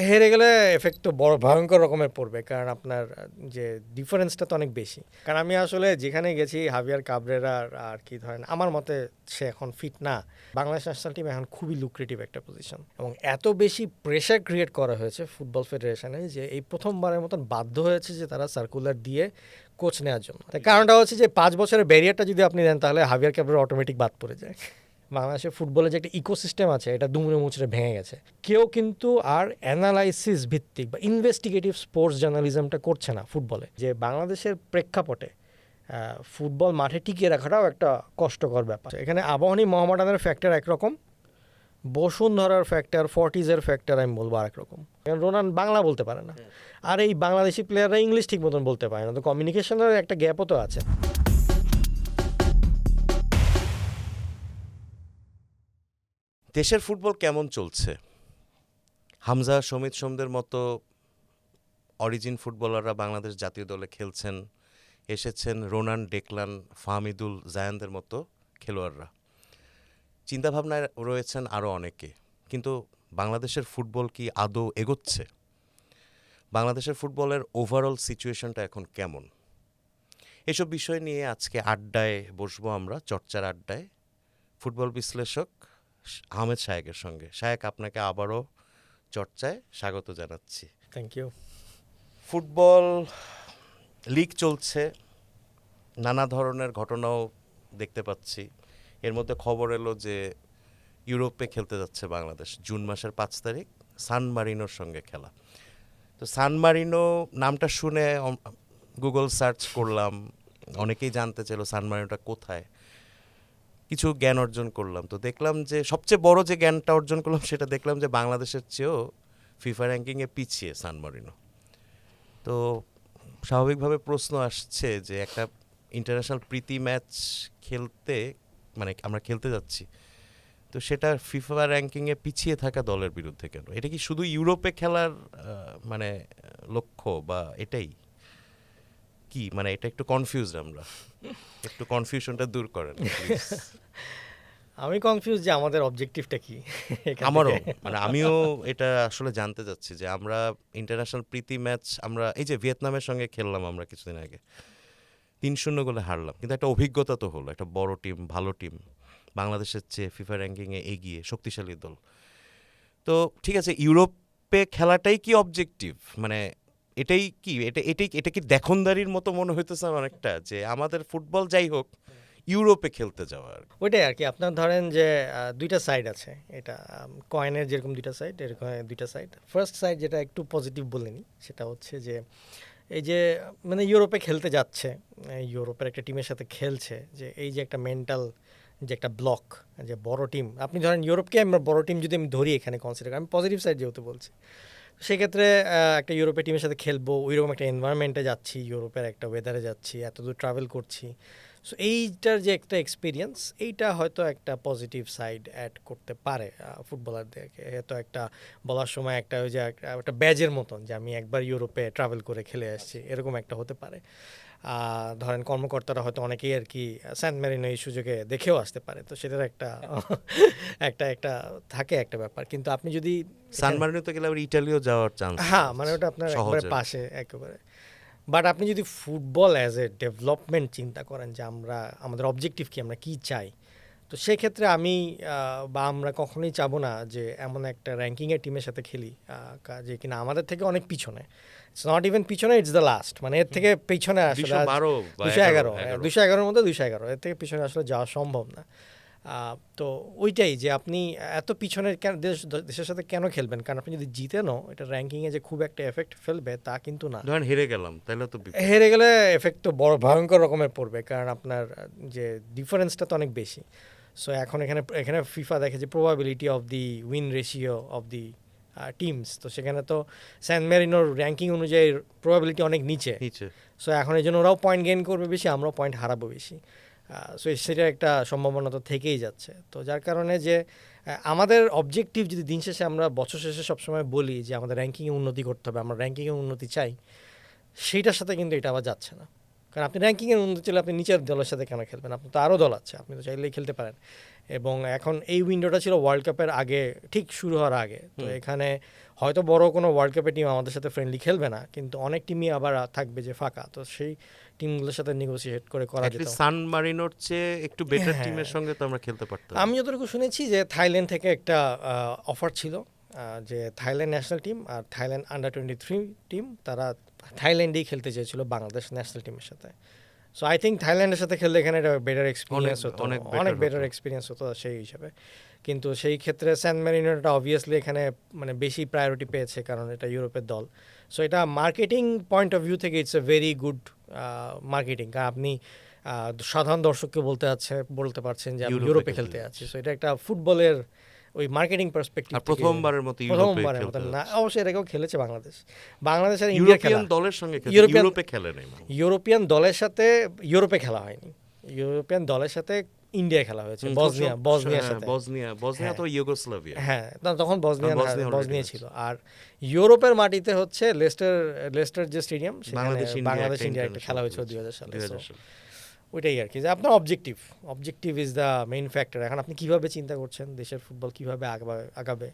হেরে গেলে এফেক্ট তো বড় ভয়ঙ্কর রকমের পড়বে, কারণ আপনার যে ডিফারেন্সটা তো অনেক বেশি। কারণ আমি আসলে যেখানে গেছি হাভিয়ার কাবরেরা আর কি ধরেন আমার মতে সে এখন ফিট না। বাংলাদেশ ন্যাশনাল টিম এখন খুবই লুক্রেটিভ একটা পজিশন, এবং এত বেশি প্রেশার ক্রিয়েট করা হয়েছে ফুটবল ফেডারেশনে যে এই প্রথমবারের মতন বাধ্য হয়েছে যে তারা সার্কুলার দিয়ে কোচ নেওয়ার জন্য। তার কারণটা হচ্ছে যে 5 বছরের ব্যারিয়ারটা যদি আপনি দেন তাহলে হাভিয়ার কাবরেরা অটোমেটিক বাদ পড়ে যায়। বাংলাদেশের ফুটবলে যে একটা ইকোসিস্টেম আছে এটা দুমড়ে মুচড়ে ভেঙে গেছে। কেউ কিন্তু আর অ্যানালাইসিস ভিত্তিক বা ইনভেস্টিগেটিভ স্পোর্টস জার্নালিজমটা করছে না ফুটবলে। যে বাংলাদেশের প্রেক্ষাপটে ফুটবল মাঠে টিকিয়ে রাখাটাও একটা কষ্টকর ব্যাপার। এখানে আবাহনী মোহামেডানের ফ্যাক্টর একরকম, বসুন্ধরার ফ্যাক্টর, ফর্টিজের ফ্যাক্টর আমি বলবো আরেক রকম। রোনান বাংলা বলতে পারে না, আর এই বাংলাদেশি প্লেয়াররা ইংলিশ ঠিক মতন বলতে পারে না, তো কমিউনিকেশনের একটা গ্যাপও তো আছে। দেশের ফুটবল কেমন চলছে? হামজা, সমিত সোমদের মতো অরিজিন ফুটবলাররা বাংলাদেশ জাতীয় দলে খেলছেন, এসেছেন রোনান, ডেকলান, ফাহমিদুল, জায়ানদের মতো খেলোয়াড়রা। চিন্তাভাবনায় রয়েছেন আরও অনেকে, কিন্তু বাংলাদেশের ফুটবল কি আদৌ এগোচ্ছে? বাংলাদেশের ফুটবলের ওভারঅল সিচুয়েশনটা এখন কেমন? এসব বিষয় নিয়ে আজকে আড্ডায় বসবো আমরা, চর্চার আড্ডায়, ফুটবল বিশ্লেষক আহমেদ শায়েকের সঙ্গে। শায়েক, আপনাকে আবারও চর্চায় স্বাগত জানাচ্ছি। Thank you. ফুটবল লিগ চলছে, নানা ধরনের ঘটনাও দেখতে পাচ্ছি। এর মধ্যে খবর এলো যে ইউরোপে খেলতে যাচ্ছে বাংলাদেশ জুন মাসের 5 তারিখ সান মারিনোর সঙ্গে খেলা। তো সান মারিনো নামটা শুনে গুগল সার্চ করলাম, অনেকেই জানতে চাইলো সান মারিনোটা কোথায়। কিছু জ্ঞান অর্জন করলাম, তো দেখলাম যে সবচেয়ে বড় যে জ্ঞানটা অর্জন করলাম সেটা দেখলাম যে বাংলাদেশের চেয়েও ফিফা র্যাঙ্কিংয়ে পিছিয়ে সান মারিনো। তো স্বাভাবিকভাবে প্রশ্ন আসছে যে একটা ইন্টারন্যাশনাল প্রীতি ম্যাচ খেলতে, মানে আমরা খেলতে যাচ্ছি, তো সেটা ফিফা র্যাঙ্কিংয়ে পিছিয়ে থাকা দলের বিরুদ্ধে কেন? এটা কি শুধু ইউরোপে খেলার মানে লক্ষ্য, বা এটাই কি, মানে এটা একটু কনফিউজড আমরা, একটু কনফিউশনটা দূর করেন প্লিজ। আমি কনফিউজ যে আমাদের অবজেক্টিভটা কি। আমারও, মানে আমিও এটা আসলে জানতে চাচ্ছি যে আমরা ইন্টারন্যাশনাল প্রীতি ম্যাচ, আমরা এই যে ভিয়েতনামের সঙ্গে খেললাম আমরা কিছুদিন আগে, 3-0 গোলে হারলাম, কিন্তু একটা অভিজ্ঞতা তো হলো, একটা বড় টিম, ভালো টিম, বাংলাদেশের চেয়ে ফিফা র্যাঙ্কিংয়ে এগিয়ে শক্তিশালী দল। তো ঠিক আছে, ইউরোপে খেলাটাই কি অবজেক্টিভ, মানে এটাই কি, এটা কি দেখনদারির মতো মনে হইতেছে অনেকটা, যে আমাদের ফুটবল যাই হোক ইউরোপে খেলতে যাওয়ার? ওইটাই আর কি। আপনার ধরেন যে দুইটা সাইড আছে, এটা কয়েনের যেরকম দুইটা সাইড, এরকম দুইটা সাইড। ফার্স্ট সাইড যেটা একটু পজিটিভ বলে নিই, সেটা হচ্ছে যে এই যে মানে ইউরোপে খেলতে যাচ্ছে, ইউরোপের একটা টিমের সাথে খেলছে, যে এই যে একটা মেন্টাল যে একটা ব্লক, যে বড় টিম, আপনি ধরেন ইউরোপকে আমরা বড় টিম যদি আমি ধরি এখানে কনসিডার, আমি পজিটিভ সাইড যেহেতু বলছি, সেক্ষেত্রে একটা ইউরোপের টিমের সাথে খেলবো, ওইরকম একটা এনভায়রনমেন্টে যাচ্ছি, ইউরোপের একটা ওয়েদারে যাচ্ছি, এত দূর ট্রাভেল করছি। সো এইটার যে একটা এক্সপিরিয়েন্স, এইটা হয়তো একটা পজিটিভ সাইড অ্যাড করতে পারে ফুটবলারদেরকে। হয়তো একটা বলার সময় একটা ওই যে একটা ব্যাজের মতন, যে আমি একবার ইউরোপে ট্রাভেল করে খেলে আসছি, এরকম একটা হতে পারে। ধরেন কর্মকর্তারা হয়তো অনেকেই আর কি সেন্ট মেরিনো এই সুযোগে দেখেও আসতে পারে, তো সেটার একটা একটা একটা থাকে একটা ব্যাপার। কিন্তু আপনি যদি সান মারিনোতে গেলে আবার ইটালিও যাওয়ার চান্স, হ্যাঁ, মানে ওটা আপনার একবারে সহজে। পাশে একেবারে। বাট আপনি যদি ফুটবল অ্যাজ এ ডেভেলপমেন্ট চিন্তা করেন, যে আমরা আমাদের অবজেক্টিভ কি, আমরা কী চাই, তো সেক্ষেত্রে আমি বা আমরা কখনোই চাবো না যে এমন একটা র্যাঙ্কিংয়ের টিমের সাথে খেলি যে কিনা আমাদের থেকে অনেক পিছনে। ইটস নট ইভেন পিছনে, ইটস দ্য লাস্ট, মানে এর থেকে পিছনে আসলে 212 বা 211, 11 211-এর মধ্যে 211, এর থেকে পিছনে আসলে যাওয়া সম্ভব না। তো ওইটাই যে আপনি এত পিছনের কেন দেশের সাথে কেন খেলবেন, কারণ আপনি যদি জিতেনও এটা র্যাঙ্কিংয়ে যে খুব একটা এফেক্ট ফেলবে তা কিন্তু না। ধরেন হেরে গেলাম, তাহলে তো বিপদ। হেরে গেলে এফেক্ট তো বড় ভয়ঙ্কর রকমের পড়বে, কারণ আপনার যে ডিফারেন্সটা তো অনেক বেশি। সো এখন এখানে এখানে ফিফা দেখে যে probability of the win ratio of the teams, তো সেখানে তো স্যান মেরিনোর র্যাঙ্কিং অনুযায়ী প্রবাবিলিটি অনেক নিচে। সো এখন এই জন্য ওরাও পয়েন্ট গেইন করবে বেশি, আমরাও পয়েন্ট হারাবো বেশি। সো সেটা একটা সম্ভাবনা তো থেকেই যাচ্ছে। তো যার কারণে যে আমাদের অবজেক্টিভ যদি দিন শেষে আমরা বছর শেষে সবসময় বলি যে আমাদের র্যাঙ্কিংয়ে উন্নতি করতে হবে, আমরা র্যাঙ্কিংয়ে উন্নতি চাই, সেইটার সাথে কিন্তু এটা আবার যাচ্ছে না। কারণ আপনি র্যাঙ্কিংয়ের মধ্যে চলে আপনি নিচের দলের সাথে কেন খেলবেন? আপনি তো আরও দল আছে, আপনি তো চাইলেই খেলতে পারেন। এবং এখন এই উইন্ডোটা ছিল ওয়ার্ল্ড কাপের আগে, ঠিক শুরু হওয়ার আগে। তো এখানে হয়তো বড় কোনো ওয়ার্ল্ড কাপের টিম আমাদের সাথে ফ্রেন্ডলি খেলবে না, কিন্তু অনেক টিমই আবার থাকবে যে ফাঁকা, তো সেই টিমগুলোর সাথে নেগোসিয়েট করে করা যেত। সান মারিনোর চেয়ে একটু বেটার হ্যাঁ। টিমের সঙ্গে তো আমরা খেলতে পারতাম। আমি যতটুকু শুনেছি যে থাইল্যান্ড থেকে একটা অফার ছিল, যে থাইল্যান্ড ন্যাশনাল টিম আর থাইল্যান্ড আন্ডার-23 টিম, তারা থাইল্যান্ডেই খেলতে চেয়েছিল বাংলাদেশ ন্যাশনাল টিমের সাথে। সো আই থিঙ্ক থাইল্যান্ডের সাথে খেললে এখানে একটা বেটার এক্সপিরিয়েন্স হতো, অনেক বেটার এক্সপিরিয়েন্স হতো সেই হিসাবে। কিন্তু সেই ক্ষেত্রে স্যান মেরিনোটা অবভিয়াসলি এখানে মানে বেশি প্রায়োরিটি পেয়েছে, কারণ এটা ইউরোপের দল। সো এটা মার্কেটিং পয়েন্ট অফ ভিউ থেকে it's a very good marketing, কারণ আপনি সাধারণ দর্শককে বলতে পারছেন যে আমি ইউরোপে খেলতে আছি। সো এটা একটা ফুটবলের ওই মার্কেটিং পার্সপেক্টিভ, প্রথমবারের মতো প্রথমবারের মতো না, অবশ্যই এটাকেও খেলেছে বাংলাদেশ আর ইন্ডিয়া খেলা, দলের সঙ্গে ইউরোপে খেলে নাই, ইউরোপিয়ান দলের সাথে ইউরোপে খেলা হয়নি, ইউরোপিয়ান দলের সাথে ইন্ডিয়া খেলা হয়েছে, বসনিয়ার সাথে। বসনিয়া তো ইউগোস্লাভিয়া, হ্যাঁ, তখন বসনিয়া ছিল। আর ইউরোপের মাটিতে হচ্ছে লেস্টার যে স্টেডিয়াম, সেখানে বাংলাদেশ ইন্ডিয়া একটা খেলা হয়েছে 2000 সালে। ওইটাই আর কি, যে আপনার objective is the main factor. এখন আপনি কিভাবে চিন্তা করছেন দেশের ফুটবল কিভাবে আগাবে।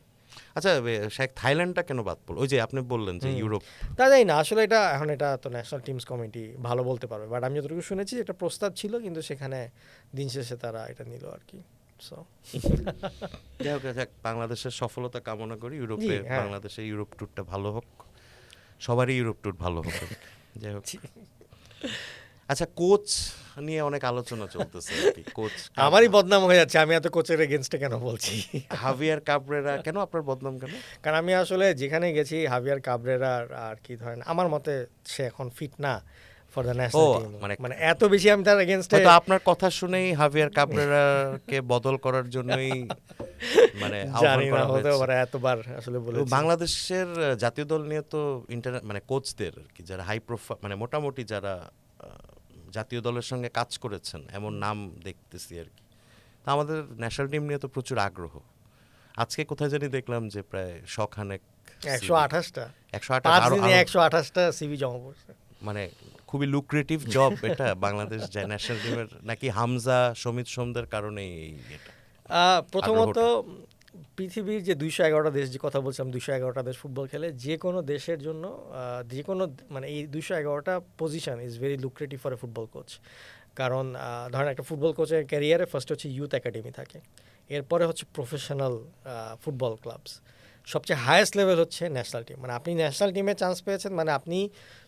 আচ্ছা, শেখ থাইল্যান্ডটা কেন বাদ পড়ল? ওই যে আপনি বললেন যে ইউরোপ, তা জানি না আসলে, এটা তো ন্যাশনাল টিমস কমিটি ভালো বলতে পারবে, বাট আমি যতটুকু শুনেছি একটা প্রস্তাব ছিল, কিন্তু সেখানে দিন শেষে তারা এটা নিল আর কি। সো যাই হোক, বাংলাদেশের সফলতা কামনা করি, ইউরোপে বাংলাদেশের ইউরোপ ট্যুরটা ভালো হোক, সবারই ইউরোপ ট্যুর ভালো হোক। যাই হোক, আচ্ছা, কোচ নিয়ে অনেক আলোচনা চলতেছে আর কি। কোচ আমারই বদনাম হয়ে যাচ্ছে, আমি এত কোচের এগেনস্টে কেন বলছি? হাভিয়ার কাবরেরা কেন আপনার বদনাম কেন? কারণ আমি আসলে যেখানে গেছি হাভিয়ার কাবরেরা আর কি ধরেন, আমার মতে সে এখন ফিট না ফর দ্য ন্যাশনাল টিম। মানে এত বেশি আমি তার এগেনস্টে, তো আপনার কথা শুনেই হাভিয়ার কাবরেরাকে বদল করার জন্যই মানে জানি না, হতে পারে এতবার আসলে বলেছি। বাংলাদেশের জাতীয় দল নিয়ে তো মানে কোচদের কি যারা হাই প্রোফাইল, মানে মোটামুটি যারা জাতীয় দলের সঙ্গে কাজ করেছেন এমন নাম দেখতেছি আর কি। তা আমাদের ন্যাশনাল টিম নিয়ে তো প্রচুর আগ্রহ। আজকে কোথায় জানি দেখলাম যে প্রায় 128টা সিভি জমা পড়ছে। মানে খুবই লুক্রেটিভ জব এটা বাংলাদেশ যায় ন্যাশনাল টিমের, নাকি হামজা সমিত সোমদের কারণেই এটা? প্রথমত পৃথিবীর যে 211টা দেশ, যে কথা বলছিলাম 211টা দেশ ফুটবল খেলে, যে কোনো দেশের জন্য যে কোনো মানে এই 211টা position is very lucrative for a football coach. কারণ ধরেন একটা ফুটবল কোচের ক্যারিয়ারে ফার্স্ট হচ্ছে ইউথ একাডেমি থাকে, এরপরে হচ্ছে প্রফেশনাল ফুটবল ক্লাবস, সবচেয়ে হায়েস্ট লেভেল হচ্ছে ন্যাশনাল টিম। মানে আপনি ন্যাশনাল টিমে চান্স পেয়েছেন মানে আপনি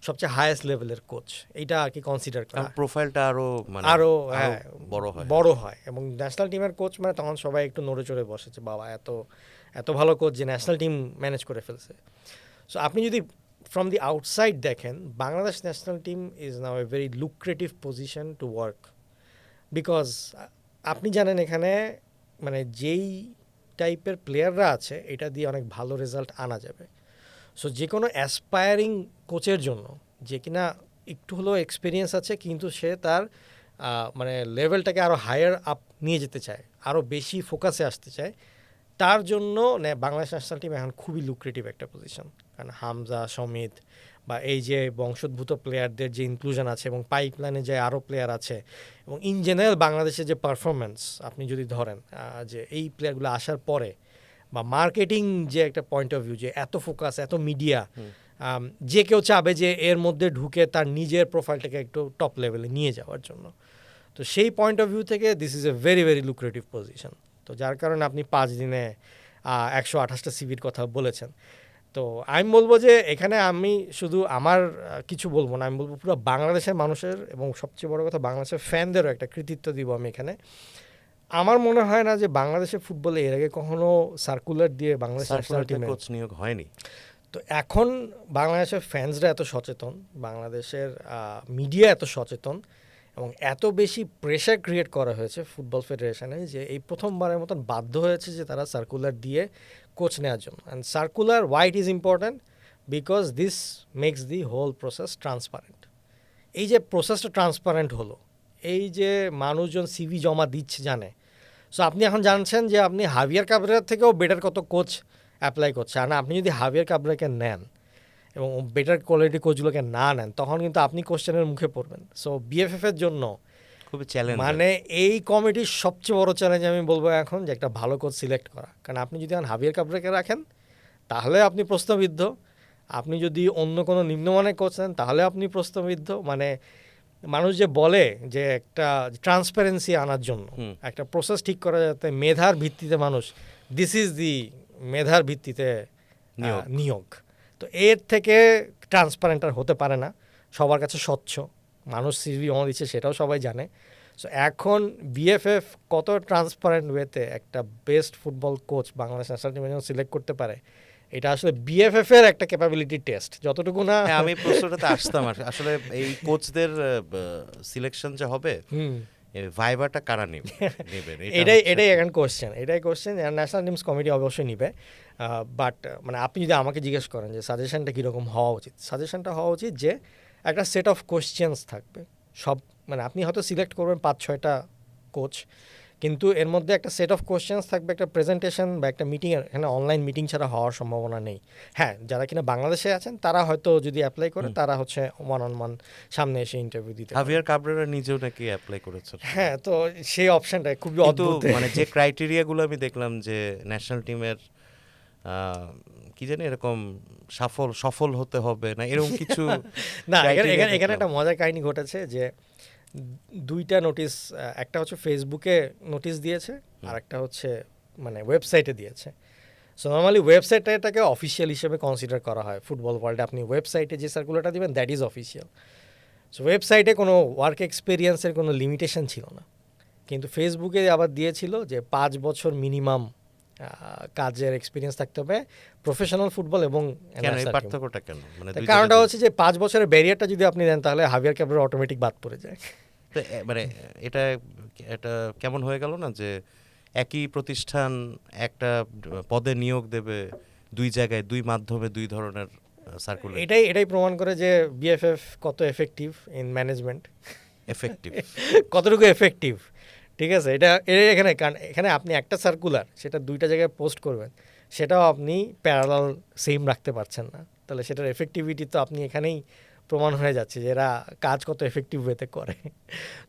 সবচেয়ে হায়েস্ট লেভেলের কোচ, এইটা আর কি কনসিডার করা, প্রোফাইলটা আরো বড় হয়। এবং ন্যাশনাল টিমের কোচ মানে তখন সবাই একটু নড়ে চড়ে বসে যে বাবা এত ভালো কোচ যে ন্যাশনাল টিম ম্যানেজ করে ফেলছে। সো আপনি যদি ফ্রম দি আউটসাইড দেখেন, Bangladesh national team is now a very lucrative position to work, because আপনি জানেন এখানে মানে যেই টাইপের প্লেয়াররা আছে এটা দিয়ে অনেক ভালো রেজাল্ট আনা যাবে। সো যে কোনো অ্যাসপায়ারিং কোচের জন্য, যে কিনা একটু হলেও এক্সপিরিয়েন্স আছে কিন্তু সে তার মানে লেভেলটাকে আরও হায়ার আপ নিয়ে যেতে চায়, আরও বেশি ফোকাসে আসতে চায়, তার জন্য বাংলাদেশ ন্যাশনাল টিম এখন খুবই লুক্রেটিভ একটা পজিশন। কারণ হামজা, সমিত বা এই যে বংশোদ্ভূত প্লেয়ারদের যে ইনক্লুশন আছে এবং পাইপলাইনে যে আরও প্লেয়ার আছে, এবং ইন জেনারেল বাংলাদেশের যে পারফরমেন্স আপনি যদি ধরেন, যে এই প্লেয়ারগুলো আসার পরে বা মার্কেটিং যে একটা পয়েন্ট অফ ভিউ, যে এত ফোকাস, এত মিডিয়া, যে কেউ চাবে যে এর মধ্যে ঢুকে তার নিজের প্রোফাইলটাকে একটু টপ লেভেলে নিয়ে যাওয়ার জন্য। তো সেই পয়েন্ট অফ ভিউ থেকে this is a very very lucrative position. তো যার কারণে আপনি 5 দিনে 128টা সিভির কথা বলেছেন। তো আমি বলবো যে এখানে আমি শুধু আমার কিছু বলবো না, আমি বলবো পুরো বাংলাদেশের মানুষের এবং সবচেয়ে বড় কথা বাংলাদেশের ফ্যানদেরও একটা কৃতিত্ব দিব আমি এখানে। আমার মনে হয় না যে বাংলাদেশের ফুটবলে এর আগে কখনো সার্কুলার দিয়ে বাংলাদেশ ন্যাশনাল টিমে কোচ নিয়োগ হয়নি। তো এখন বাংলাদেশের ফ্যান্সরা এত সচেতন, বাংলাদেশের মিডিয়া এত সচেতন, এবং এত বেশি প্রেশার ক্রিয়েট করা হয়েছে ফুটবল ফেডারেশনে যে এই প্রথমবারের মতন বাধ্য হয়েছে যে তারা সার্কুলার দিয়ে কোচ নেওয়ার জন্য। And circular why it is important, because this makes the whole process transparent. এই যে প্রসেসটা ট্রান্সপারেন্ট হলো, এই যে মানুষজন সিভি জমা দিচ্ছে জানে, সো আপনি এখন জানছেন যে আপনি হাভিয়ার কাবরেরার থেকেও বেটার কত কোচ অ্যাপ্লাই করছে। আর আপনি যদি হাভিয়ার কাবরেরাকে নেন এবং বেটার কোয়ালিটি কোচগুলোকে না নেন, তখন কিন্তু আপনি কোশ্চেনের মুখে পড়বেন। সো বিএফএফ এর জন্য খুবই চ্যালেঞ্জ। মানে এই কমিটির সবচেয়ে বড় চ্যালেঞ্জ আমি বলবো এখন যে একটা ভালো কোচ সিলেক্ট করা। কারণ আপনি যদি এখন হাবিয়ার কাবরেকে রাখেন তাহলে আপনি প্রশ্নবিদ্ধ, আপনি যদি অন্য কোনো নিম্নমানের কোচ নেন তাহলে আপনি প্রশ্নবিদ্ধ। মানে মানুষ যে বলে যে একটা ট্রান্সপারেন্সি আনার জন্য একটা প্রসেস ঠিক করা, যাতে মেধার ভিত্তিতে মানুষ, দিস ইজ দি মেধার ভিত্তিতে নিয়োগ, তো এর থেকে ট্রান্সপারেন্ট আর হতে পারে না, সবার কাছে স্বচ্ছ, মানুষ সিভি জমা দিচ্ছে সেটাও সবাই জানে। সো এখন বিএফএফ কত ট্রান্সপারেন্ট ওয়েতে একটা best football coach Bangladesh national টিমের জন্য সিলেক্ট করতে পারে, এটা আসলে বিএফএফ এর একটা ক্যাপাবিলিটি টেস্ট, যতটুকু না। হ্যাঁ, আমি প্রশ্নটাতে আসতাম আসলে এই কোচদের সিলেকশন যে হবে, ভাইবাটা কারা নেবেন, এটাই এখন কোশ্চেন, ন্যাশনাল টিমস কমিটি অবশ্যই নিবে। বাট মানে আপনি যদি আমাকে জিজ্ঞেস করেন যে সাজেশনটা কীরকম হওয়া উচিত, সাজেশনটা হওয়া উচিত যে একটা সেট অফ কোশ্চেন্স থাকবে সব, মানে আপনি হয়তো সিলেক্ট করবেন 5-6টা কোচ, কিন্তু এর মধ্যে একটা সেট অফ কোশ্চেন্স থাকবে, একটা প্রেজেন্টেশন বা একটা মিটিং, এখানে অনলাইন মিটিং ছাড়া হওয়ার সম্ভাবনা নেই। হ্যাঁ, যারা কিনা বাংলাদেশে আছেন তারা হয়তো যদি অ্যাপ্লাই করে তারা হচ্ছে ওয়ান অন ওয়ান সামনে এসে ইন্টারভিউ দিতে। হাভিয়ার কাবরেরা নিজেও নাকি অ্যাপ্লাই করেছেন। হ্যাঁ, তো সেই অপশনটা খুবই অদ্ভুত। মানে যে ক্রাইটেরিয়াগুলো আমি দেখলাম যে ন্যাশনাল টিমের কি জানি এরকম সফল হতে হবে না এরকম কিছু না, এখানে একটা মজার কাহিনী ঘটেছে যে 2টা নোটিশ, একটা হচ্ছে ফেসবুকে নোটিশ দিয়েছে আর একটা হচ্ছে মানে ওয়েবসাইটে দিয়েছে। সো নর্মালি ওয়েবসাইটটাকে অফিসিয়াল হিসেবে কনসিডার করা হয় ফুটবল ওয়ার্ল্ডে, আপনি ওয়েবসাইটে যে সার্কুলারটা দিবেন দ্যাট ইজ অফিসিয়াল। সো ওয়েবসাইটে কোনো ওয়ার্ক এক্সপিরিয়েন্সের কোনো লিমিটেশন ছিল না, কিন্তু ফেসবুকে আবার দিয়েছিল যে 5 বছর মিনিমাম কাজের এক্সপিরিয়েন্স থাকতে হবে প্রফেশনাল ফুটবল এবং পার্থক্যটা কেন? মানে কারণটা হচ্ছে যে 5 বছরের ব্যারিয়ারটা যদি আপনি দেন তাহলে হাভিয়ার ক্যাবরেরা অটোমেটিক বাদ পড়ে যায়। তো মানে এটা কেমন হয়ে গেল না যে একই প্রতিষ্ঠান একটা পদে নিয়োগ দেবে 2 জায়গায় 2 মাধ্যমে 2 ধরনের সার্কুলার। এটাই প্রমাণ করে যে বিএফএফ কত এফেক্টিভ ইন ম্যানেজমেন্ট, কতটুকু এফেক্টিভ। ঠিক আছে, এখানে কারণ এখানে আপনি একটা সার্কুলার সেটা 2টা জায়গায় পোস্ট করবেন, সেটাও আপনি প্যারালাল সেম রাখতে পারছেন না, তাহলে সেটার এফেক্টিভিটি তো আপনি এখানেই প্রমাণ হয়ে যাচ্ছে যে এরা কাজ কত এফেক্টিভ ওয়েতে করে।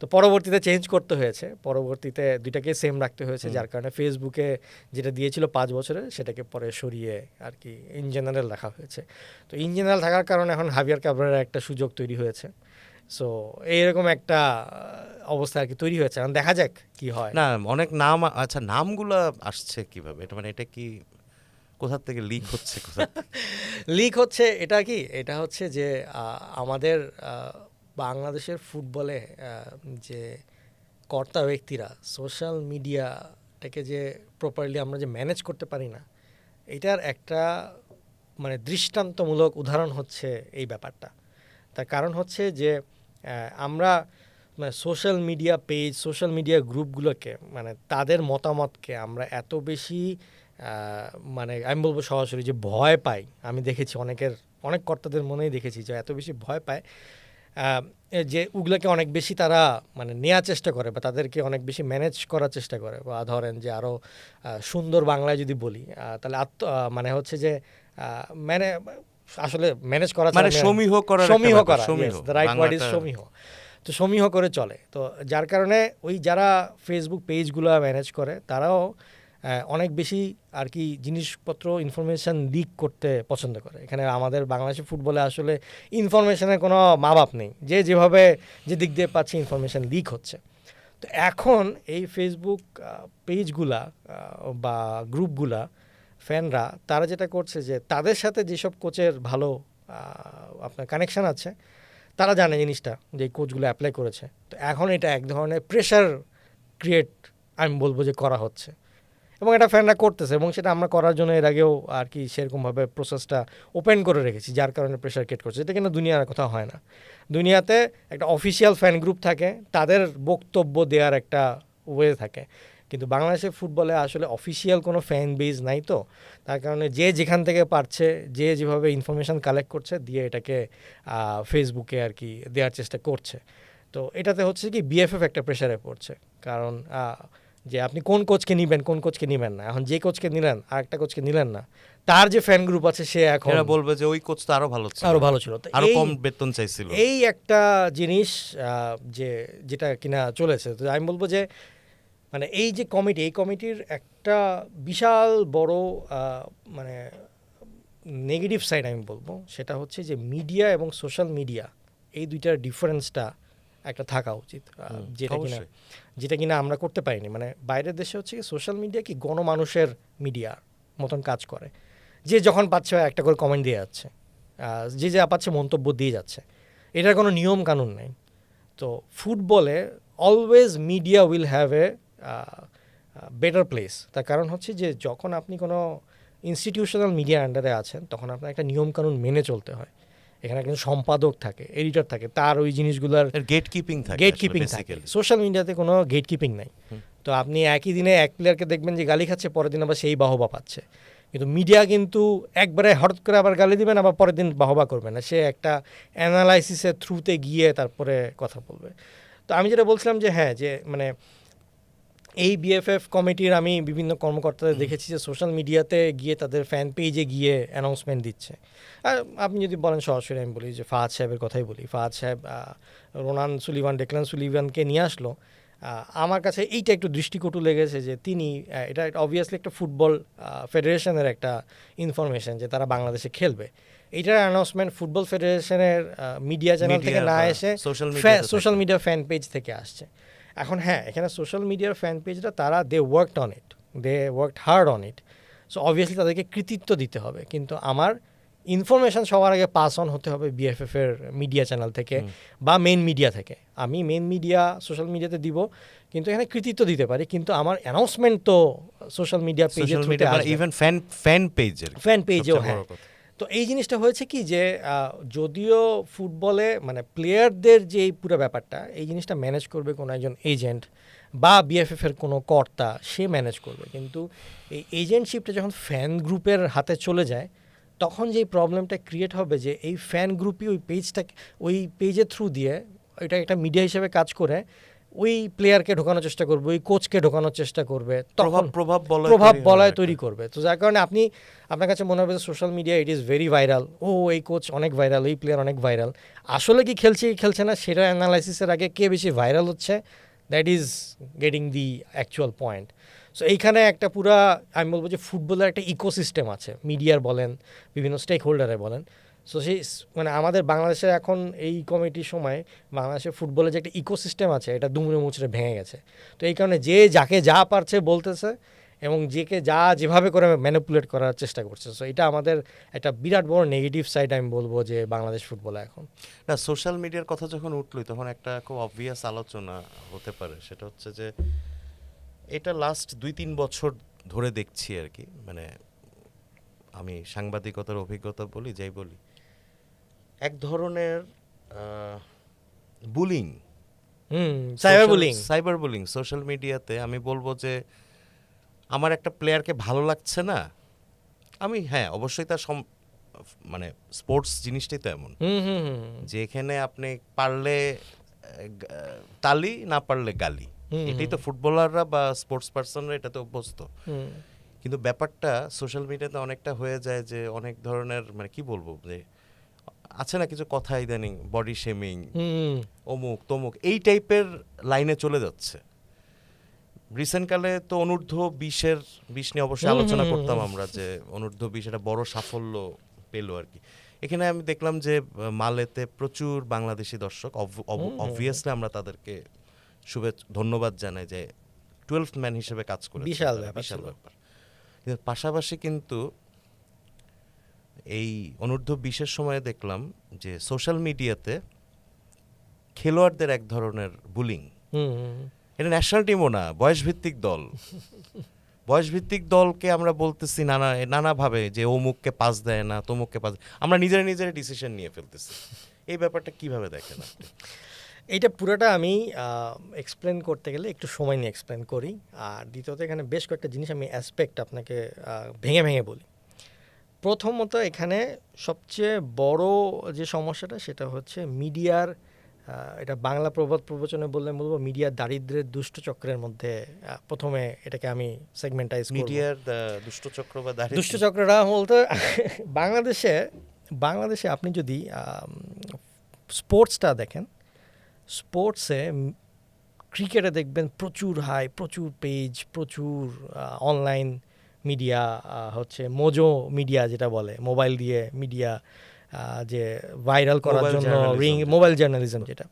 তো পরবর্তীতে চেঞ্জ করতে হয়েছে, পরবর্তীতে 2টাকে সেম রাখতে হয়েছে, যার কারণে ফেসবুকে যেটা দিয়েছিল 5 বছরের সেটাকে পরে সরিয়ে আর কি ইন জেনারেল রাখা হয়েছে। তো ইন জেনারেল থাকার কারণে এখন হাভিয়ার কাবরেরার একটা সুযোগ তৈরি হয়েছে। সো এইরকম একটা অবস্থা আর কি তৈরি হয়েছে, এখন দেখা যাক কি হয়। না, অনেক নাম, আচ্ছা নামগুলো আসছে কিভাবে? এটা মানে এটা কি কোথা থেকে লিক হচ্ছে? লিক হচ্ছে এটা হচ্ছে যে আমাদের বাংলাদেশের ফুটবলে যে কর্তা ব্যক্তিরা সোশ্যাল মিডিয়াটাকে যে প্রপারলি আমরা যে ম্যানেজ করতে পারি না, এটার একটা মানে দৃষ্টান্তমূলক উদাহরণ হচ্ছে এই ব্যাপারটা। তার কারণ হচ্ছে যে আমরা মানে social media page, social media গ্রুপগুলোকে মানে তাদের মতামতকে আমরা এত বেশি মানে আমি বলবো সরাসরি যে ভয় পাই। আমি দেখেছি অনেক কর্তাদের মনেই দেখেছি যে এত বেশি ভয় পায় যে ওগুলোকে অনেক বেশি তারা মানে নেওয়ার চেষ্টা করে বা তাদেরকে অনেক বেশি ম্যানেজ করার চেষ্টা করে। বা ধরেন যে আরও সুন্দর বাংলায় যদি বলি তাহলে মানে হচ্ছে যে মানে আসলে ম্যানেজ করা মানে সমীহ করা, দ্য রাইট ওয়ার্ড ইজ সমীহ। তো সমীহ করে চলে, তো যার কারণে ওই যারা ফেসবুক পেজগুলো ম্যানেজ করে তারাও অনেক বেশি আর কি জিনিসপত্র ইনফরমেশান লিক করতে পছন্দ করে। এখানে আমাদের বাংলাদেশের ফুটবলে আসলে ইনফরমেশানের কোনো মা বাপ নেই, যে যেভাবে যে দিক দিয়ে পাচ্ছে ইনফরমেশান লিক হচ্ছে। তো এখন এই ফেসবুক পেজগুলা বা গ্রুপগুলা ফ্যানরা তারা যেটা করছে যে তাদের সাথে যেসব কোচের ভালো আপনার কানেকশান আছে তারা জানে জিনিসটা যে কোচগুলো অ্যাপ্লাই করেছে। তো এখন এটা এক ধরনের প্রেশার ক্রিয়েট আমি বলবো যে করা হচ্ছে, এবং এটা ফ্যানরা করতেছে, এবং সেটা আমরা করার জন্য এর আগেও আর কি সেরকমভাবে প্রসেসটা ওপেন করে রেখেছি, যার কারণে প্রেশার ক্রিয়েট করছে। এটা কিন্তু দুনিয়ার কথা হয় না। দুনিয়াতে একটা অফিসিয়াল ফ্যান গ্রুপ থাকে, তাদের বক্তব্য দেওয়ার একটা ওয়ে থাকে, কিন্তু বাংলাদেশের ফুটবলে আসলে অফিসিয়াল কোনো ফ্যান বেজ নাই। তো তার কারণে যে যেখান থেকে পারছে, যে যেভাবে ইনফরমেশান কালেক্ট করছে দিয়ে এটাকে ফেসবুকে আর কি দেওয়ার চেষ্টা করছে। তো এটাতে হচ্ছে কি বিএফএফ একটা প্রেশারে পড়ছে, কারণ যে আপনি কোন কোচকে নিবেন কোন কোচকে নিবেন না। এখন যে কোচকে নিলেন আর একটা কোচকে নিলেন না, তার যে ফ্যান গ্রুপ আছে সে এখন এরা বলবে যে ওই কোচ তো আরো ভালো ছিল, আরো ভালো ছিল। তো আরো এই কম বেতন চাইছিল। এই একটা জিনিস যেটা কিনা চলেছে। তো আমি বলবো যে মানে এই যে কমিটি, এই কমিটির একটা বিশাল বড় মানে নেগেটিভ সাইড আমি বলবো, সেটা হচ্ছে যে মিডিয়া এবং সোশ্যাল মিডিয়া এই দুইটার ডিফারেন্সটা একটা থাকা উচিত, অবশ্যই। যেটা কিনা আমরা করতে পারিনি। মানে বাইরের দেশে হচ্ছে কি সোশ্যাল মিডিয়া কি গণমানুষের মিডিয়ার মতন কাজ করে, যে যখন পাচ্ছে একটা করে কমেন্ট দিয়ে যাচ্ছে, যে যা পাচ্ছে মন্তব্য দিয়ে যাচ্ছে, এটার কোনো নিয়ম কানুন নেই। তো ফুটবলে always media will have a better place. তার কারণ হচ্ছে যে যখন আপনি কোনো ইনস্টিটিউশনাল মিডিয়ার আন্ডারে আছেন, তখন আপনার একটা নিয়মকানুন মেনে চলতে হয়। এখানে একজন সম্পাদক থাকে, এডিটর থাকে, তার ওই জিনিসগুলোর গেট কিপিং থাকে, গেট কিপিং থাকে। সোশ্যাল মিডিয়াতে কোনো গেট কিপিং নাই। তো আপনি একই দিনে এক প্লেয়ারকে দেখবেন যে গালি খাচ্ছে, পরের দিন আবার সেই বাহবা পাচ্ছে। কিন্তু মিডিয়া কিন্তু একবারে হঠাৎ করে আবার গালি দিবেন, আবার পরের দিন বাহবা করবে না, সে একটা অ্যানালাইসিসের থ্রুতে গিয়ে তারপরে কথা বলবে। তো আমি যেটা বলছিলাম যে হ্যাঁ, যে মানে এই বিএফএফ কমিটির আমি বিভিন্ন কর্মকর্তাদের দেখেছি যে সোশ্যাল মিডিয়াতে গিয়ে তাদের ফ্যান পেজে গিয়ে অ্যানাউন্সমেন্ট দিচ্ছে। আর আপনি যদি বলেন সরাসরি, আমি বলি যে ফাহাদ সাহেবের কথাই বলি। ফাহাদ সাহেব রোনান সুলিভান, ডেকলান সুলিভানকে নিয়ে আসলো। আমার কাছে এইটা একটু দৃষ্টিকটু লেগেছে যে তিনি এটা অবভিয়াসলি একটা ফুটবল ফেডারেশনের একটা ইনফরমেশন যে তারা বাংলাদেশে খেলবে। এইটার অ্যানাউন্সমেন্ট ফুটবল ফেডারেশনের মিডিয়া চ্যানেল থেকে না এসে সোশ্যাল মিডিয়া ফ্যান পেজ থেকে আসছে। এখন হ্যাঁ, এখানে সোশ্যাল মিডিয়ার ফ্যান পেজটা তারা they worked on it, they worked hard on it. So obviously তাদেরকে কৃতিত্ব দিতে হবে, কিন্তু আমার ইনফরমেশান সবার আগে পাস অন হতে হবে বিএফএফ এর মিডিয়া চ্যানেল থেকে বা মেন মিডিয়া থেকে। আমি মেন মিডিয়া সোশ্যাল মিডিয়াতে দিব, কিন্তু এখানে কৃতিত্ব দিতে পারি, কিন্তু আমার অ্যানাউন্সমেন্ট তো সোশ্যাল মিডিয়া পেজে থ্রুতে আসবে, ইভেন ফ্যান পেজেও। হ্যাঁ। তো এই জিনিসটা হয়েছে কি যে যদিও ফুটবলে মানে প্লেয়ারদের যে এই পুরো ব্যাপারটা, এই জিনিসটা ম্যানেজ করবে কোনো একজন এজেন্ট বা বিএফএফ এর কোনো কর্তা, সে ম্যানেজ করবে। কিন্তু এই এজেন্টশিপটা যখন ফ্যান গ্রুপের হাতে চলে যায়, তখন যেই প্রবলেমটা ক্রিয়েট হবে যে এই ফ্যান গ্রুপই ওই পেজের থ্রু দিয়ে এটা একটা মিডিয়া হিসেবে কাজ করে ওই প্লেয়ারকে ঢোকানোর চেষ্টা করবে, ওই কোচকে ঢোকানোর চেষ্টা করবে, তখন প্রভাব বলয় তৈরি করবে। তো যার কারণে আপনার কাছে মনে হবে যে social media it is very viral, ও এই কোচ অনেক ভাইরাল, এই প্লেয়ার অনেক ভাইরাল। আসলে কি খেলছে কি খেলছে না সেটা অ্যানালাইসিসের আগে কে বেশি ভাইরাল হচ্ছে, that is getting the actual point. So এইখানে একটা পুরা আমি বলবো যে ফুটবলের একটা ইকোসিস্টেম আছে, মিডিয়ার বলেন, বিভিন্ন স্টেক হোল্ডারে বলেন। সো সেই মানে আমাদের বাংলাদেশের এখন এই কমিটির সময় বাংলাদেশের ফুটবলের যে একটা ইকোসিস্টেম আছে, এটা দুমড়ে মুচড়ে ভেঙে গেছে। তো এই কারণে যে যাকে যা পারছে বলতেছে এবং যেভাবে করে ম্যানিপুলেট করার চেষ্টা করছে। সো এটা আমাদের একটা বিরাট বড় নেগেটিভ সাইড আমি বলবো যে বাংলাদেশ ফুটবলে এখন। না, সোশ্যাল মিডিয়ার কথা যখন উঠলই তখন একটা খুব অবভিয়াস আলোচনা হতে পারে, সেটা হচ্ছে যে এটা লাস্ট 2-3 বছর ধরে দেখছি আর কি। মানে আমি সাংবাদিকতার অভিজ্ঞতা বলি, যাই বলি, এক ধরনের বুলিং, সাইবার বুলিং সোশ্যাল মিডিয়াতে। আমি বলবো যে আমার একটা প্লেয়ারকে ভালো লাগছে না, আমি হ্যাঁ অবশ্যই তার মানে স্পোর্টস জিনিসটাই তো এমন যে এখানে আপনি পারলে তালি, না পারলে গালি, এটাই তো ফুটবলাররা বা স্পোর্টস পার্সনরা এটাতে অভ্যস্ত। কিন্তু ব্যাপারটা সোশ্যাল মিডিয়াতে অনেকটা হয়ে যায় যে অনেক ধরনের মানে কি বলবো, যে আছে না কিছু কথা ইদানিং বডি শেমিং, অমুক তমুক, এই টাইপের লাইনে চলে যাচ্ছে। রিসেন্টকালে তো অনূর্ধ্ব-20 নিয়ে অবশ্যই আলোচনা করতাম আমরা, যে অনূর্ধ্ব-20 এটা বড় সাফল্য পেল আর কি। এখানে আমি দেখলাম যে মালেতে প্রচুর বাংলাদেশি দর্শক, অবভিয়াসলি আমরা তাদেরকে ধন্যবাদ জানাই যে 12th ম্যান হিসেবে কাজ করে, বিশাল ব্যাপার। কিন্তু পাশাপাশি কিন্তু এই অনূর্ধ্ব-20 সময়ে দেখলাম যে সোশ্যাল মিডিয়াতে খেলোয়াড়দের এক ধরনের বুলিং। এটা ন্যাশনাল টিমও না, বয়সভিত্তিক দলকে আমরা বলতেছি নানাভাবে যে অমুককে পাস দেয় না, তমুককে পাস, আমরা নিজেরা ডিসিশন নিয়ে ফেলতেছি। এই ব্যাপারটা কিভাবে দেখেন আপনি? এইটা পুরোটা আমি এক্সপ্লেন করতে গেলে একটু সময় নিয়ে এক্সপ্লেন করি। আর দ্বিতীয়ত এখানে বেশ কয়েকটা জিনিস আমি অ্যাসপেক্ট আপনাকে ভেঙে বলি। প্রথমত এখানে সবচেয়ে বড় যে সমস্যাটা সেটা হচ্ছে মিডিয়ার এটা বাংলা প্রবাদ প্রবচনে বললে বলবো মিডিয়ার দারিদ্র্যের দুষ্ট চক্রের মধ্যে প্রথমে এটাকে আমি সেগমেন্টাইজ করব। মিডিয়ার দুষ্টচক্র বা দারিদ্র্য। দুষ্টচক্ররা বলতে বাংলাদেশে বাংলাদেশে আপনি যদি স্পোর্টসটা দেখেন, স্পোর্টসে ক্রিকেটে দেখবেন প্রচুর হাই, প্রচুর পেজ, প্রচুর অনলাইন মিডিয়া, হচ্ছে মোজো মিডিয়া যেটা বলে, মোবাইল দিয়ে মিডিয়া যে ভাইরাল করার Mobile জন্য journalism মোবাইল জার্নালিজম যেটা।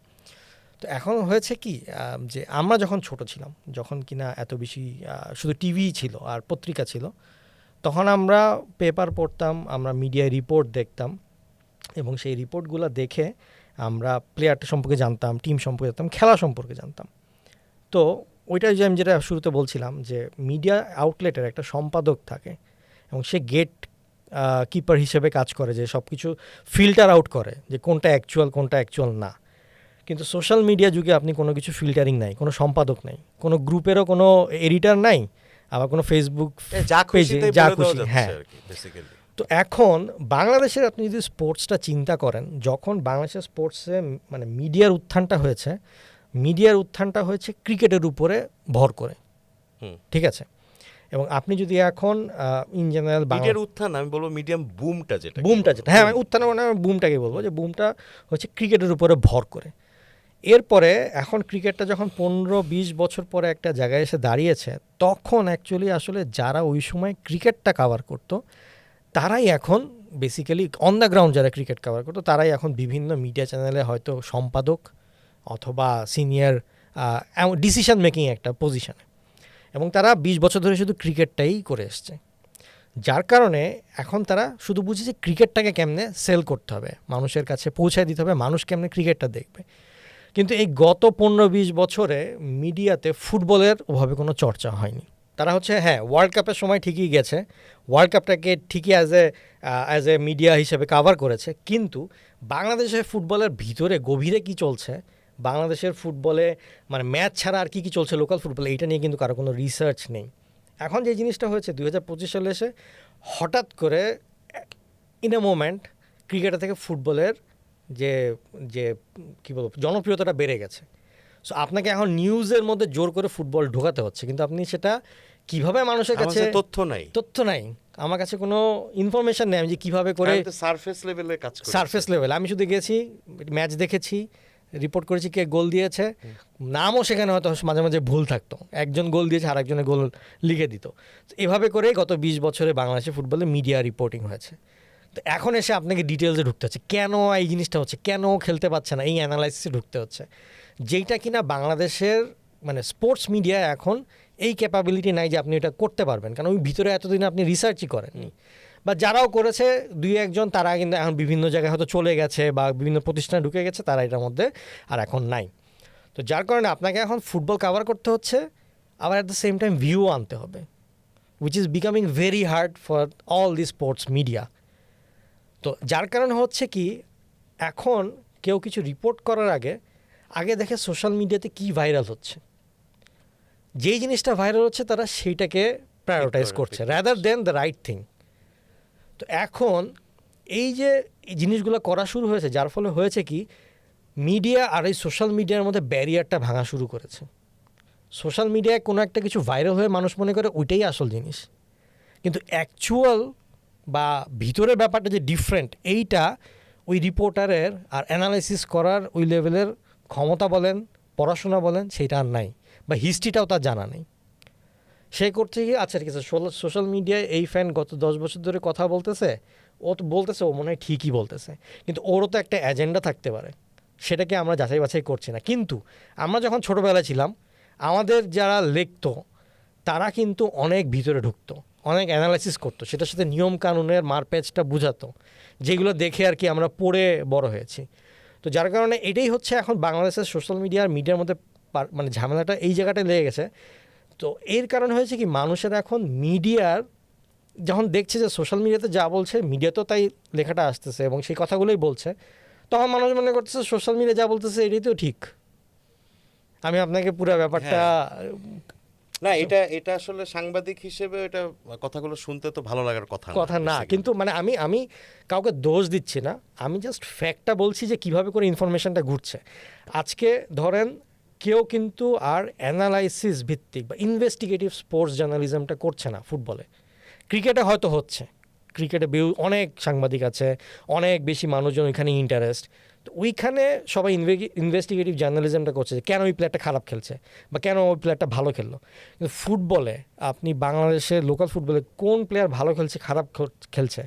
তো এখন হয়েছে কি যে আমরা যখন ছোট ছিলাম, যখন কিনা এত বেশি শুধু টিভি ছিল আর পত্রিকা ছিল, তখন আমরা পেপার পড়তাম, আমরা মিডিয়ায় রিপোর্ট দেখতাম এবং সেই রিপোর্টগুলো দেখে আমরা প্লেয়ারটা সম্পর্কে জানতাম, টিম সম্পর্কে জানতাম, খেলা সম্পর্কে জানতাম। তো ওইটাই যে আমি যেটা শুরুতে বলছিলাম যে মিডিয়া আউটলেটের একটা সম্পাদক থাকে এবং সে গেট কিপার হিসেবে কাজ করে, যে সব কিছু ফিল্টার আউট করে যে কোনটা অ্যাকচুয়াল না। কিন্তু সোশ্যাল মিডিয়া যুগে আপনি কোনো কিছু ফিল্টারিং নাই, কোনো সম্পাদক নাই, কোনো গ্রুপেরও কোনো এডিটার নাই, আবার কোনো ফেসবুক যা খুশি পেজে তাই যা বলে দেওয়া খুশি, যাচ্ছে হ্যাঁ। আর কি, বেসিক্যালি। তো এখন বাংলাদেশের আপনি যদি স্পোর্টসটা চিন্তা করেন, যখন বাংলাদেশের স্পোর্টসে মানে মিডিয়ার উত্থানটা হয়েছে ক্রিকেটের উপরে ভর করে, ঠিক আছে। এবং আপনি যদি এখন ইন জেনারেল মিডিয়ার উত্থান, আমি বলবো মিডিয়াম বুমটা যেটা, হ্যাঁ আমি উত্থান মানে আমি বুমটাকে বলবো, যে বুমটা হচ্ছে ক্রিকেটের উপরে ভর করে। এরপরে এখন ক্রিকেটটা যখন 15-20 বছর পরে একটা জায়গায় এসে দাঁড়িয়েছে, তখন অ্যাকচুয়ালি আসলে যারা ওই সময় ক্রিকেটটা কাভার করতো তারাই এখন বেসিক্যালি অন দ্য গ্রাউন্ড যারা ক্রিকেট কাভার করতো তারাই এখন বিভিন্ন মিডিয়া চ্যানেলে হয়তো সম্পাদক অথবা সিনিয়র ডিসিশন মেকিং একটা পজিশনে, এবং তারা 20 বছর ধরে শুধু ক্রিকেটটাই করে এসছে। যার কারণে এখন তারা শুধু বুঝে যে ক্রিকেটটাকে কেমনে সেল করতে হবে, মানুষের কাছে পৌঁছায় দিতে হবে, মানুষ কেমনে ক্রিকেটটা দেখবে। কিন্তু এই গত 15-20 বছরে মিডিয়াতে ফুটবলের ওভাবে কোনো চর্চা হয়নি। তারা হচ্ছে হ্যাঁ ওয়ার্ল্ড কাপের সময় ঠিকই গেছে, ওয়ার্ল্ড কাপটাকে ঠিকই অ্যাজ এ মিডিয়া হিসেবে কাভার করেছে, কিন্তু বাংলাদেশের ফুটবলের ভিতরে গভীরে কি চলছে, বাংলাদেশের ফুটবলে মানে ম্যাচ ছাড়া আর কি চলছে লোকাল ফুটবলে, এইটা নিয়ে কিন্তু কারো কোনো রিসার্চ নেই। এখন যে জিনিসটা হয়েছে 2025 সালে এসে হঠাৎ করে ইন এ মোমেন্ট ক্রিকেটার থেকে ফুটবলের যে যে কী বলবো জনপ্রিয়তাটা বেড়ে গেছে। সো আপনাকে এখন নিউজের মধ্যে জোর করে ফুটবল ঢোকাতে হচ্ছে, কিন্তু আপনি সেটা কিভাবে মানুষের কাছে, তথ্য নাই, আমার কাছে কোনো ইনফরমেশন নেই আমি যে কীভাবে করে সারফেস লেভেলে কাজ করে, সারফেস লেভেল। আমি শুধু গেছি, ম্যাচ দেখেছি, রিপোর্ট করেছি কে গোল দিয়েছে, নামও সেখানে হয়তো মাঝে মাঝে ভুল থাকতো, একজন গোল দিয়েছে আর একজনের গোল লিখে দিত। এভাবে করেই গত 20 বছরে বাংলাদেশের ফুটবলে মিডিয়া রিপোর্টিং হয়েছে। তো এখন এসে আপনাকে ডিটেলসে ঢুকতে হচ্ছে, কেন এই জিনিসটা হচ্ছে, কেন খেলতে পারছে না, এই অ্যানালাইসিসে ঢুকতে হচ্ছে, যেইটা কিনা বাংলাদেশের মানে স্পোর্টস মিডিয়া এখন এই ক্যাপাবিলিটি নাই যে আপনি এটা করতে পারবেন, কারণ ওই ভিতরে এতদিন আপনি রিসার্চই করেননি, বা যারাও করেছে 2-1 তারা কিন্তু এখন বিভিন্ন জায়গায় হয়তো চলে গেছে বা বিভিন্ন প্রতিষ্ঠানে ঢুকে গেছে, তারা এটার মধ্যে আর এখন নাই। তো যার কারণে আপনাকে এখন ফুটবল কাভার করতে হচ্ছে, আবার at the same time view আনতে হবে, which is becoming very hard for all the sports media. তো যার কারণে হচ্ছে কি এখন কেউ কিছু রিপোর্ট করার আগে দেখে সোশ্যাল মিডিয়াতে কি ভাইরাল হচ্ছে, যেই জিনিসটা ভাইরাল হচ্ছে তারা সেইটাকে প্রায়োরিটাইজ করছে rather than the right thing. তো এখন এই যে এই জিনিসগুলো করা শুরু হয়েছে, যার ফলে হয়েছে কি মিডিয়া আর এই সোশ্যাল মিডিয়ার মধ্যে ব্যারিয়ারটা ভাঙা শুরু করেছে। সোশ্যাল মিডিয়ায় কোনো একটা কিছু ভাইরাল হয়ে মানুষ মনে করে ওইটাই আসল জিনিস, কিন্তু অ্যাকচুয়াল বা ভিতরের ব্যাপারটা যে ডিফারেন্ট, এইটা ওই রিপোর্টারের আর অ্যানালাইসিস করার ওই লেভেলের ক্ষমতা বলেন, পড়াশোনা বলেন, সেইটা আর নাই, বা হিস্ট্রিটাও তার জানা নেই। সে করছে কি আচ্ছা ঠিক আছে সোশ্যাল মিডিয়ায় এই ফ্যান গত 10 বছর ধরে কথা বলতেছে, ও তো বলতেছে, ও মনে হয় ঠিকই বলতেছে, কিন্তু ওরও তো একটা এজেন্ডা থাকতে পারে, সেটাকে আমরা যাচাই বাছাই করছি না। কিন্তু আমরা যখন ছোটোবেলায় ছিলাম, আমাদের যারা লিখতো তারা কিন্তু অনেক ভিতরে ঢুকতো, অনেক অ্যানালাইসিস করতো, সেটার সাথে নিয়ম কানুনের মারপ্যাচটা বুঝাতো, যেগুলো দেখে আর কি আমরা পড়ে বড় হয়েছি। তো যার কারণে এটাই হচ্ছে এখন বাংলাদেশের সোশ্যাল মিডিয়ার মধ্যে মানে ঝামেলাটা এই জায়গাটায় লেগে গেছে। তো এর কারণ হয়েছে কি মানুষের এখন মিডিয়ার যখন দেখছে যে সোশ্যাল মিডিয়াতে যা বলছে মিডিয়াতেও তাই লেখাটা আসতেছে এবং সেই কথাগুলোই বলছে, তখন মানুষ মনে করতেছে সোশ্যাল মিডিয়া যা বলতেছে এটাই তো ঠিক। আমি আপনাকে পুরো ব্যাপারটা না, এটা এটা আসলে সাংবাদিক হিসেবে এটা কথাগুলো শুনতে তো ভালো লাগার কথা কথা না, basically। কিন্তু মানে আমি কাউকে দোষ দিচ্ছি না, আমি জাস্ট ফ্যাক্টটা বলছি যে কিভাবে করে ইনফরমেশনটা ঘুরছে। আজকে ধরেন কেউ কিন্তু আর অ্যানালাইসিস ভিত্তিক বা ইনভেস্টিগেটিভ স্পোর্টস জার্নালিজমটা করছে না ফুটবলে। ক্রিকেটে হয়তো হচ্ছে, ক্রিকেটে অনেক সাংবাদিক আছে, অনেক বেশি মানুষজন ওইখানে ইন্টারেস্ট, তো ওইখানে সবাই ইনভেস্টিগেটিভ জার্নালিজমটা করছে যে কেন ওই প্লেয়ারটা খারাপ খেলছে বা কেন ওই প্লেয়ারটা ভালো খেললো। কিন্তু ফুটবলে আপনি বাংলাদেশের লোকাল ফুটবলে কোন প্লেয়ার ভালো খেলছে খারাপ খেলছে,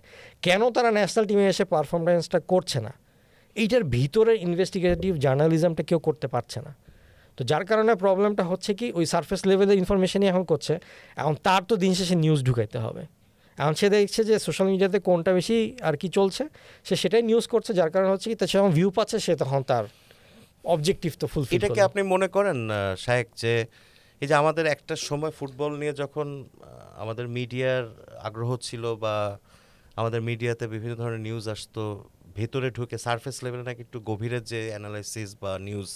কেন তারা ন্যাশনাল টিমে এসে পারফরমেন্সটা করছে না, এইটার ভিতরে ইনভেস্টিগেটিভ জার্নালিজমটা কেউ করতে পারছে না। তো যার কারণে প্রবলেমটা হচ্ছে কি ওই সারফেস লেভেলের ইনফরমেশনই এখন করছে। এখন তার তো দিন শেষে নিউজ ঢুকাইতে হবে। এখন সে দেখছে যে সোশ্যাল মিডিয়াতে কোনটা বেশি আর কি চলছে, সে সেটাই নিউজ করছে, যার কারণে হচ্ছে কি সে যখন ভিউ পাচ্ছে সে তখন তার অবজেক্টিভ তো ফুলফিল এটা কি আপনি মনে করেন শায়েক, যে এই যে আমাদের একটা সময় ফুটবল নিয়ে যখন আমাদের মিডিয়ার আগ্রহ ছিল বা আমাদের মিডিয়াতে বিভিন্ন ধরনের নিউজ আসতো, ভেতরে ঢুকে সারফেস লেভেলে নাকি একটু গভীরের যে অ্যানালাইসিস বা নিউজ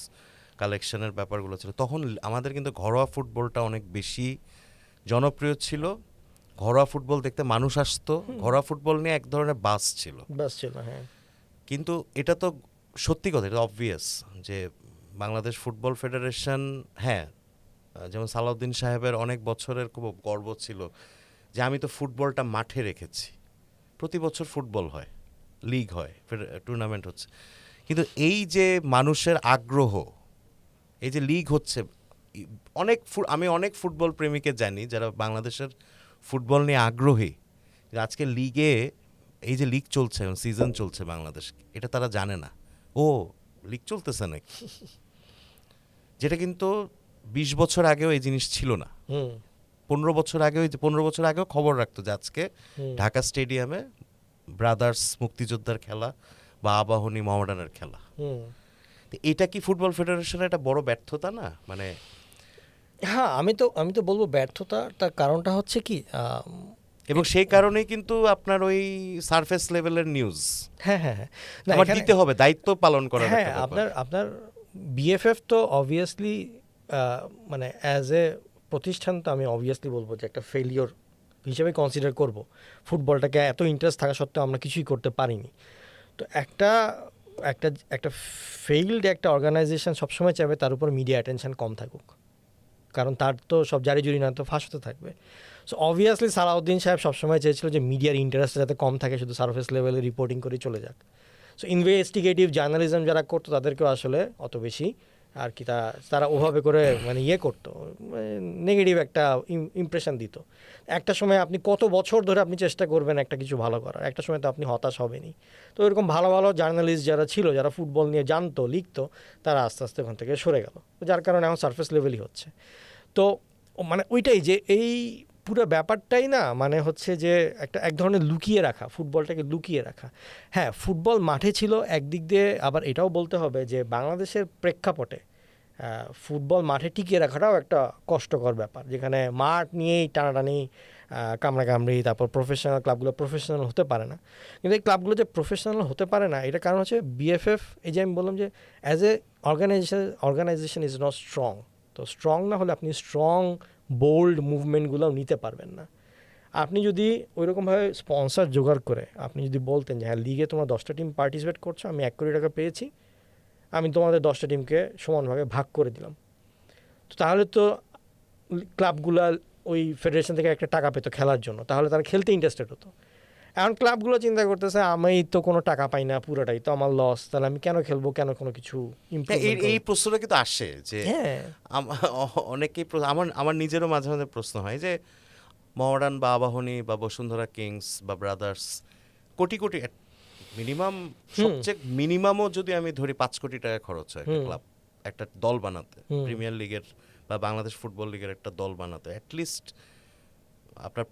কালেকশনের ব্যাপারগুলো ছিল, তখন আমাদের কিন্তু ঘরোয়া ফুটবলটা অনেক বেশি জনপ্রিয় ছিল। ঘরোয়া ফুটবল দেখতে মানুষ আসতো, ঘরোয়া ফুটবল নিয়ে এক ধরনের বাস ছিল। বাস ছিল, হ্যাঁ। কিন্তু এটা তো সত্যি কথা, এটা অবভিয়াস যে বাংলাদেশ ফুটবল ফেডারেশন, হ্যাঁ, যেমন সালাউদ্দিন সাহেবের অনেক বছরের খুব গর্ব ছিল যে আমি তো ফুটবলটা মাঠে রেখেছি। প্রতি বছর ফুটবল হয়, লিগ হয়, টুর্নামেন্ট হচ্ছে, কিন্তু এই যে মানুষের আগ্রহ, এই যে লিগ হচ্ছে, আমি অনেক ফুটবল প্রেমীকে জানি যারা বাংলাদেশের ফুটবল নিয়ে আগ্রহী, যে আজকে লিগে এই যে লিগ চলছে, সিজন চলছে বাংলাদেশ, এটা তারা জানে না। ও, লিগ চলতেছে নাকি, যেটা কিন্তু 20 বছর আগেও এই জিনিস ছিল না। 15 বছর আগেও, 15 বছর আগেও খবর রাখতো যে আজকে ঢাকা স্টেডিয়ামে ব্রাদার্স মুক্তিযোদ্ধার খেলা বা আবাহনী মোহামেডানের খেলা। তো এটা কি ফুটবল ফেডারেশনের একটা বড় ব্যর্থতা না? মানে হ্যাঁ, আমি তো বলবো ব্যর্থতা। তার কারণটা হচ্ছে কি, এবং সেই কারণেই কিন্তু আপনার ওই সারফেস লেভেলের নিউজ হ্যাঁ হ্যাঁ হ্যাঁ, না, আমার এখানে- দিতে হবে, দায়িত্ব পালন করার হ্যাঁ, একটা ব্যাপার। আপনার বিএফএফ তো অবভিয়াসলি মানে অ্যাজ এ প্রতিষ্ঠান তো আমি অবভিয়াসলি বলবো যে একটা ফেলিওর হিসেবে কনসিডার করব। ফুটবলটাকে এত ইন্টারেস্ট থাকা সত্ত্বেও আমরা কিছুই করতে পারিনি। তো একটা একটা একটা ফেইল্ড একটা অর্গানাইজেশন সবসময় চাইবে তার উপর মিডিয়া অ্যাটেনশন কম থাকুক, কারণ তার তো সব জারি জুরি না তো ফাঁস হতে থাকবে। সো অবভিয়াসলি সালাউদ্দিন সাহেব সবসময় চেয়েছিল যে মিডিয়ার ইন্টারেস্ট যাতে কম থাকে, শুধু সারফেস লেভেলে রিপোর্টিং করে চলে যাক। সো ইনভেস্টিগেটিভ জার্নালিজম যারা করতো তাদেরকেও আসলে অত বেশি আর কি তারা ওভাবে করে মানে ইয়ে করতো, নেগেটিভ একটা ইমপ্রেশন দিত। একটা সময় আপনি কত বছর ধরে আপনি চেষ্টা করবেন একটা কিছু ভালো করার, একটা সময় তো আপনি হতাশ হবেনই। তো এরকম ভালো ভালো জার্নালিস্ট যারা ছিল, যারা ফুটবল নিয়ে জানতো, লিখতো, তারা আস্তে আস্তে ওখান থেকে সরে গেল, যার কারণে এখন সারফেস লেভেলই হচ্ছে। তো মানে ওইটাই যে এই পুরো ব্যাপারটাই না, মানে হচ্ছে যে এক ধরনের লুকিয়ে রাখা, ফুটবলটাকে লুকিয়ে রাখা। হ্যাঁ, ফুটবল মাঠে ছিল একদিক দিয়ে, আবার এটাও বলতে হবে যে বাংলাদেশের প্রেক্ষাপটে ফুটবল মাঠে টিকিয়ে রাখাটাও একটা কষ্টকর ব্যাপার, যেখানে মাঠ নিয়েই টানাটানি, কামড়াকামড়ি, তারপর প্রফেশনাল ক্লাবগুলো প্রফেশনাল হতে পারে না। কিন্তু এই ক্লাবগুলো যে প্রফেশনাল হতে পারে না, এটার কারণ হচ্ছে বিএফএফ, এই যে আমি বললাম যে as a organization is not strong. তো স্ট্রং না হলে আপনি স্ট্রং বোল্ড মুভমেন্টগুলোও নিতে পারবেন না। আপনি যদি ওইরকমভাবে স্পন্সর জোগাড় করে আপনি যদি বলতেন যে হ্যাঁ, লিগে তোমরা 10টা টিম পার্টিসিপেট করছো, আমি 1 কোটি টাকা পেয়েছি, আমি তোমাদের 10টা টিমকে সমানভাবে ভাগ করে দিলাম, তো তাহলে তো ক্লাবগুলা ওই ফেডারেশন থেকে একটা টাকা পেতো খেলার জন্য, তাহলে তারা খেলতে ইন্টারেস্টেড হতো। এখন ক্লাবগুলো চিন্তা করতেছে আমি তো কোনো টাকা পাই না, পুরোটাই তো আমার লস, তাহলে আমি কেন খেলবো, কেন কোনো কিছু এই প্রশ্নটা কিন্তু আসে যে হ্যাঁ অনেকেই আমার নিজেরও মাঝে মাঝে প্রশ্ন হয় যে মোহামেডান বা আবাহনী বা বসুন্ধরা কিংস বা ব্রাদার্স কোটি কোটি, মিনিমাম সবচেয়ে মিনিমামও যদি আমি ধরি 5 কোটি টাকা খরচ হয় একটা ক্লাব, একটা দল বানাতে, প্রিমিয়ার লিগের বা বাংলাদেশ ফুটবল লিগের একটা দল বানাতে, অ্যাটলিস্ট আপনার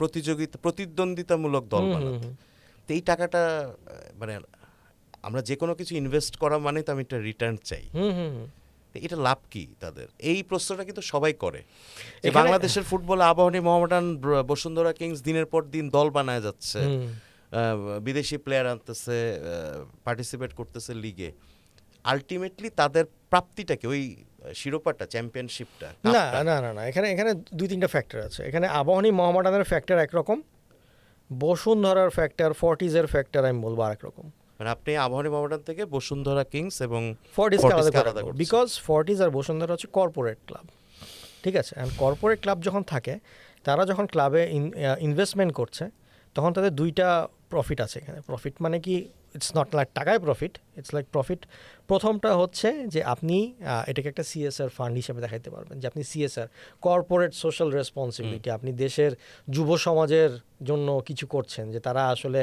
প্রতিদ্বন্দ্বিতামূলক দল বানাতে। তো এই টাকাটা মানে আমরা যে কোনো কিছু ইনভেস্ট করা মানে তো আমি একটা রিটার্ন চাই। তো এটা লাভ কি তাদের? এই প্রশ্নটা কিন্তু সবাই করে যে বাংলাদেশের ফুটবলে আবাহনী, মোহামেডান, বসুন্ধরা কিংস দিনের পর দিন দল বানায় যাচ্ছে, বিদেশি প্লেয়ার আনতেছে, পার্টিসিপেট করতেছে লিগে, আলটিমেটলি তাদের প্রাপ্তিটাকে ওই শিরোপাটা, চ্যাম্পিয়নশিপটা, না না না না, এখানে এখানে 2-3টা ফ্যাক্টর আছে। এখানে আবাহনী মোহামেডানের ফ্যাক্টর একরকম, বসুন্ধরার ফ্যাক্টর, ফর্টিজের ফ্যাক্টর আমি বলবো আরেক রকম। মানে আপনি আবাহনী মোহামেডান থেকে বসুন্ধরা কিংস এবং ফর্টিজকে আলাদা ফর্টিজকে করে আলাদা করছেন। বিকজ ফর্টিজ আর বসুন্ধরা হচ্ছে কর্পোরেট ক্লাব, ঠিক আছে? অ্যান্ড কর্পোরেট ক্লাব যখন থাকে, তারা যখন ক্লাবে ইনভেস্টমেন্ট করছে, তখন তাদের দুইটা প্রফিট আছে এখানে। প্রফিট মানে কি, ইটস নট লাইক টাকায় প্রফিট, ইটস লাইক প্রফিট। প্রথমটা হচ্ছে যে আপনি এটাকে একটা সিএসআর ফান্ড হিসেবে দেখাইতে পারবেন, যে আপনি সিএসআর, কর্পোরেট সোশ্যাল রেসপন্সিবিলিটি, আপনি দেশের যুব সমাজের জন্য কিছু করছেন, যে তারা আসলে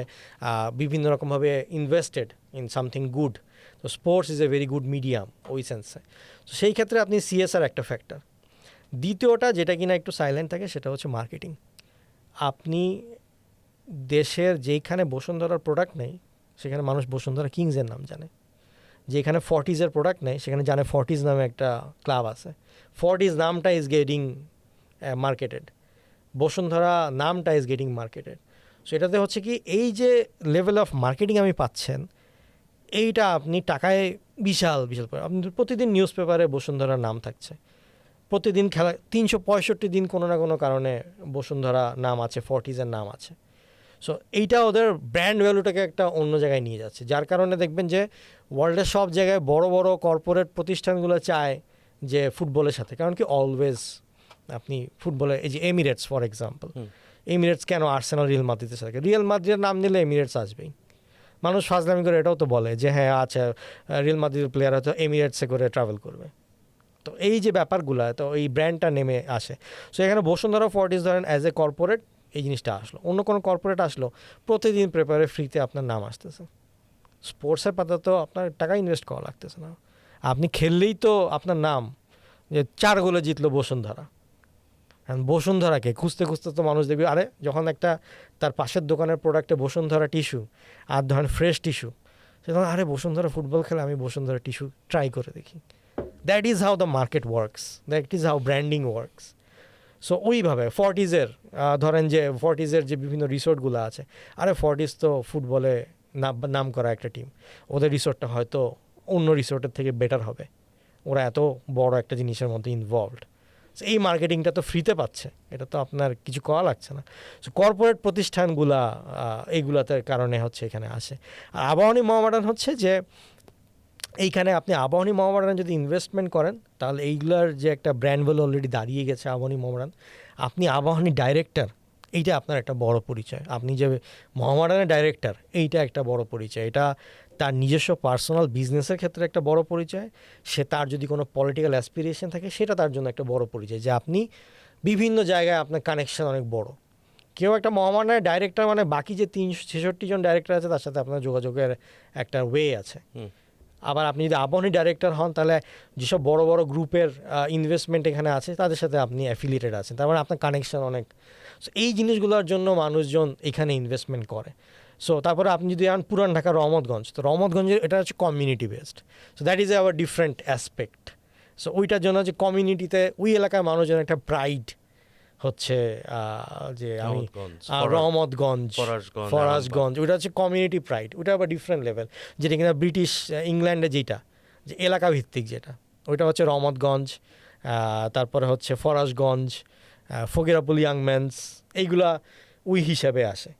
বিভিন্ন রকমভাবে ইনভেস্টেড ইন সামথিং গুড। তো sports is a very good medium ওই সেন্সে। তো সেই ক্ষেত্রে আপনি সিএসআর একটা ফ্যাক্টর। দ্বিতীয়টা যেটা কিনা একটু সাইলেন্ট থাকে, সেটা হচ্ছে মার্কেটিং। আপনি দেশের যেইখানে বসুন্ধরার প্রোডাক্ট নেই, সেখানে মানুষ বসুন্ধরা কিংসের নাম জানে। যেখানে ফর্টিজের প্রোডাক্ট নেই, সেখানে জানে ফর্টিজ নামে একটা ক্লাব আছে। ফর্টিজ নামটা ইজ গেটিং মার্কেটেড, বসুন্ধরা নামটা ইজ গেটিং মার্কেটেড। সো এটাতে হচ্ছে কি, এই যে লেভেল অফ মার্কেটিং আমি পাচ্ছেন, এইটা আপনি টাকায় বিশাল বিশাল আপনি প্রতিদিন নিউজ পেপারে বসুন্ধরার নাম থাকছে, প্রতিদিন খেলা 365 দিন কোনো না কোনো কারণে বসুন্ধরা নাম আছে, ফর্টিজের নাম আছে। সো এইটা ওদের ব্র্যান্ড ভ্যালুটাকে একটা অন্য জায়গায় নিয়ে যাচ্ছে, যার কারণে দেখবেন যে ওয়ার্ল্ডের সব জায়গায় বড় বড় কর্পোরেট প্রতিষ্ঠানগুলো চায় যে ফুটবলের সাথে, কারণ কি অলওয়েজ আপনি ফুটবলে, এই যে এমিরেটস ফর এক্সাম্পল, এমিরেটস কেন আর্সেনাল রিয়াল মাদ্রিদের সাথে, রিয়াল মাদ্রিদের নাম নিলে এমিরেটস আসবেই। মানুষ ফাজলামি করে এটাও তো বলে যে হ্যাঁ আচ্ছা, রিয়াল মাদ্রিদের প্লেয়ার হয়তো এমিরেটসে করে ট্রাভেল করবে। তো এই যে ব্যাপারগুলো, তো এই ব্র্যান্ডটা নেমে আসে। সো এখানে বসুন্ধরা ফর্টিজ ধরেন অ্যাজ এ কর্পোরেট এই জিনিসটা আসলো, অন্য কোনো কর্পোরেট আসলো, প্রতিদিন পেপারে ফ্রিতে আপনার নাম আসতেছে। স্পোর্টসের পাতা তো আপনার টাকা ইনভেস্ট করা লাগতেছে না, আপনি খেললেই তো আপনার নাম, যে 4 গোলে জিতলো বসুন্ধরা। বসুন্ধরাকে খুঁজতে খুঁজতে তো মানুষ দেখবে, আরে যখন একটা তার পাশের দোকানের প্রোডাক্টে বসুন্ধরা টিস্যু আর ধরেন ফ্রেশ টিস্যু, সে তখন আরে বসুন্ধরা ফুটবল খেলে, আমি বসুন্ধরা টিস্যু ট্রাই করে দেখি। That is how the market works, that is how branding works. So ওইভাবে ফর্টিজের ধরেন যে ফর্টিজের যে বিভিন্ন রিসোর্টগুলো আছে, আরে ফর্টিজ তো ফুটবলে নাম করা একটা টিম, ওদের রিসোর্টটা হয়তো অন্য রিসোর্টের থেকে বেটার হবে, ওরা এত বড় একটা জিনিসের মধ্যে ইনভলভড। এই মার্কেটিংটা তো ফ্রিতে পাচ্ছে, এটা তো আপনার কিছু করা লাগছে না। সো কর্পোরেট প্রতিষ্ঠানগুলা এইগুলাতে কারণে হচ্ছে এখানে আসে। আর আবাহনী মোহামেডান হচ্ছে যে এইখানে আপনি আবাহনী মোহামেডানে যদি ইনভেস্টমেন্ট করেন, তাহলে এইগুলার যে একটা ব্র্যান্ড ভ্যালু অলরেডি দাঁড়িয়ে গেছে আবাহনী মোহামেডান। আপনি আবাহনী ডাইরেক্টর, এইটা আপনার একটা বড় পরিচয়। আপনি যে মোহামেডানের ডাইরেক্টর, এইটা একটা বড় পরিচয়। এটা তার নিজস্ব পার্সোনাল বিজনেসের ক্ষেত্রে একটা বড় পরিচয়। সে তার যদি কোনো পলিটিক্যাল অ্যাসপিরেশন থাকে, সেটা তার জন্য একটা বড় পরিচয়, যে আপনি বিভিন্ন জায়গায় আপনার কানেকশন অনেক বড়। কেউ একটা মোহামেডানের ডাইরেক্টর মানে বাকি যে 366 জন ডাইরেক্টর আছে, তার সাথে আপনার যোগাযোগের একটা ওয়ে আছে। আবার আপনি যদি আবাহনী ডাইরেক্টর হন, তাহলে যেসব বড় বড় গ্রুপের ইনভেস্টমেন্ট এখানে আছে, তাদের সাথে আপনি অ্যাফিলিয়েটেড আছেন, তার মানে আপনার কানেকশন অনেক। সো এই জিনিসগুলোর জন্য মানুষজন এখানে ইনভেস্টমেন্ট করে। সো তারপরে আপনি যদি আন পুরান ঢাকা রহমতগঞ্জ, তো রহমতগঞ্জের এটা হচ্ছে community based. So that is our different aspect. So ওইটার জন্য যে কমিউনিটিতে, ওই এলাকার মানুষজন একটা প্রাইড হচ্ছে যে আমি রহমতগঞ্জ, ফরাজগঞ্জ, ওইটা হচ্ছে কমিউনিটি প্রাইড। ওইটা আবার ডিফারেন্ট লেভেল, যেটা কিনা ব্রিটিশ ইংল্যান্ডে যেটা যে এলাকা ভিত্তিক, যেটা ওইটা হচ্ছে রহমতগঞ্জ, তারপরে হচ্ছে ফরাজগঞ্জ, ফকিরাপুল ইয়াং ম্যানস, এইগুলা ওই হিসাবে আসে।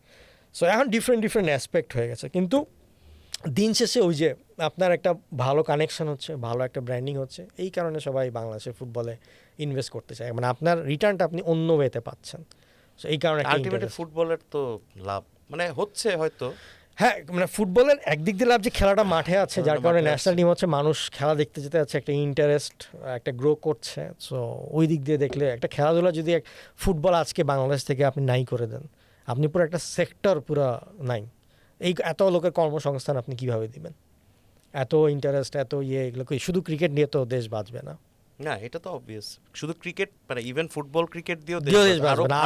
সো এখন ডিফারেন্ট ডিফারেন্ট অ্যাসপেক্ট হয়ে গেছে, কিন্তু দিন শেষে ওই যে আপনার একটা ভালো কানেকশন হচ্ছে, ভালো একটা ব্র্যান্ডিং হচ্ছে, এই কারণে সবাই বাংলাদেশের ফুটবলে ইনভেস্ট করতে চায়। মানে আপনার রিটার্নটা আপনি অন্য ওয়েতে পাচ্ছেন। সো এই কারণে আলটিমেটলি ফুটবলের তো লাভ মানে হচ্ছে হয়তো, হ্যাঁ, মানে ফুটবলের একদিক দিয়ে লাভ যে খেলাটা মাঠে আছে, যার কারণে ন্যাশনাল টিম হচ্ছে, মানুষ খেলা দেখতে যেতে যাচ্ছে, একটা ইন্টারেস্ট একটা গ্রো করছে। সো ওই দিক দিয়ে দেখলে একটা খেলাধুলা যদি ফুটবল আজকে বাংলাদেশ থেকে আপনি নাই করে দেন, আপনি পুরো একটা সেক্টর পুরো নাই, এই এত লোকের কর্মসংস্থান আপনি কিভাবে দিবেন? এত ইন্টারেস্ট, এত এগুলো শুধু ক্রিকেট নিয়ে তো দেশ বাঁচবে না। না এটা তো অবভিয়াস, শুধু ক্রিকেট মানে ইভেন ফুটবল ক্রিকেট দিয়েও দেশ বাঁচবে না,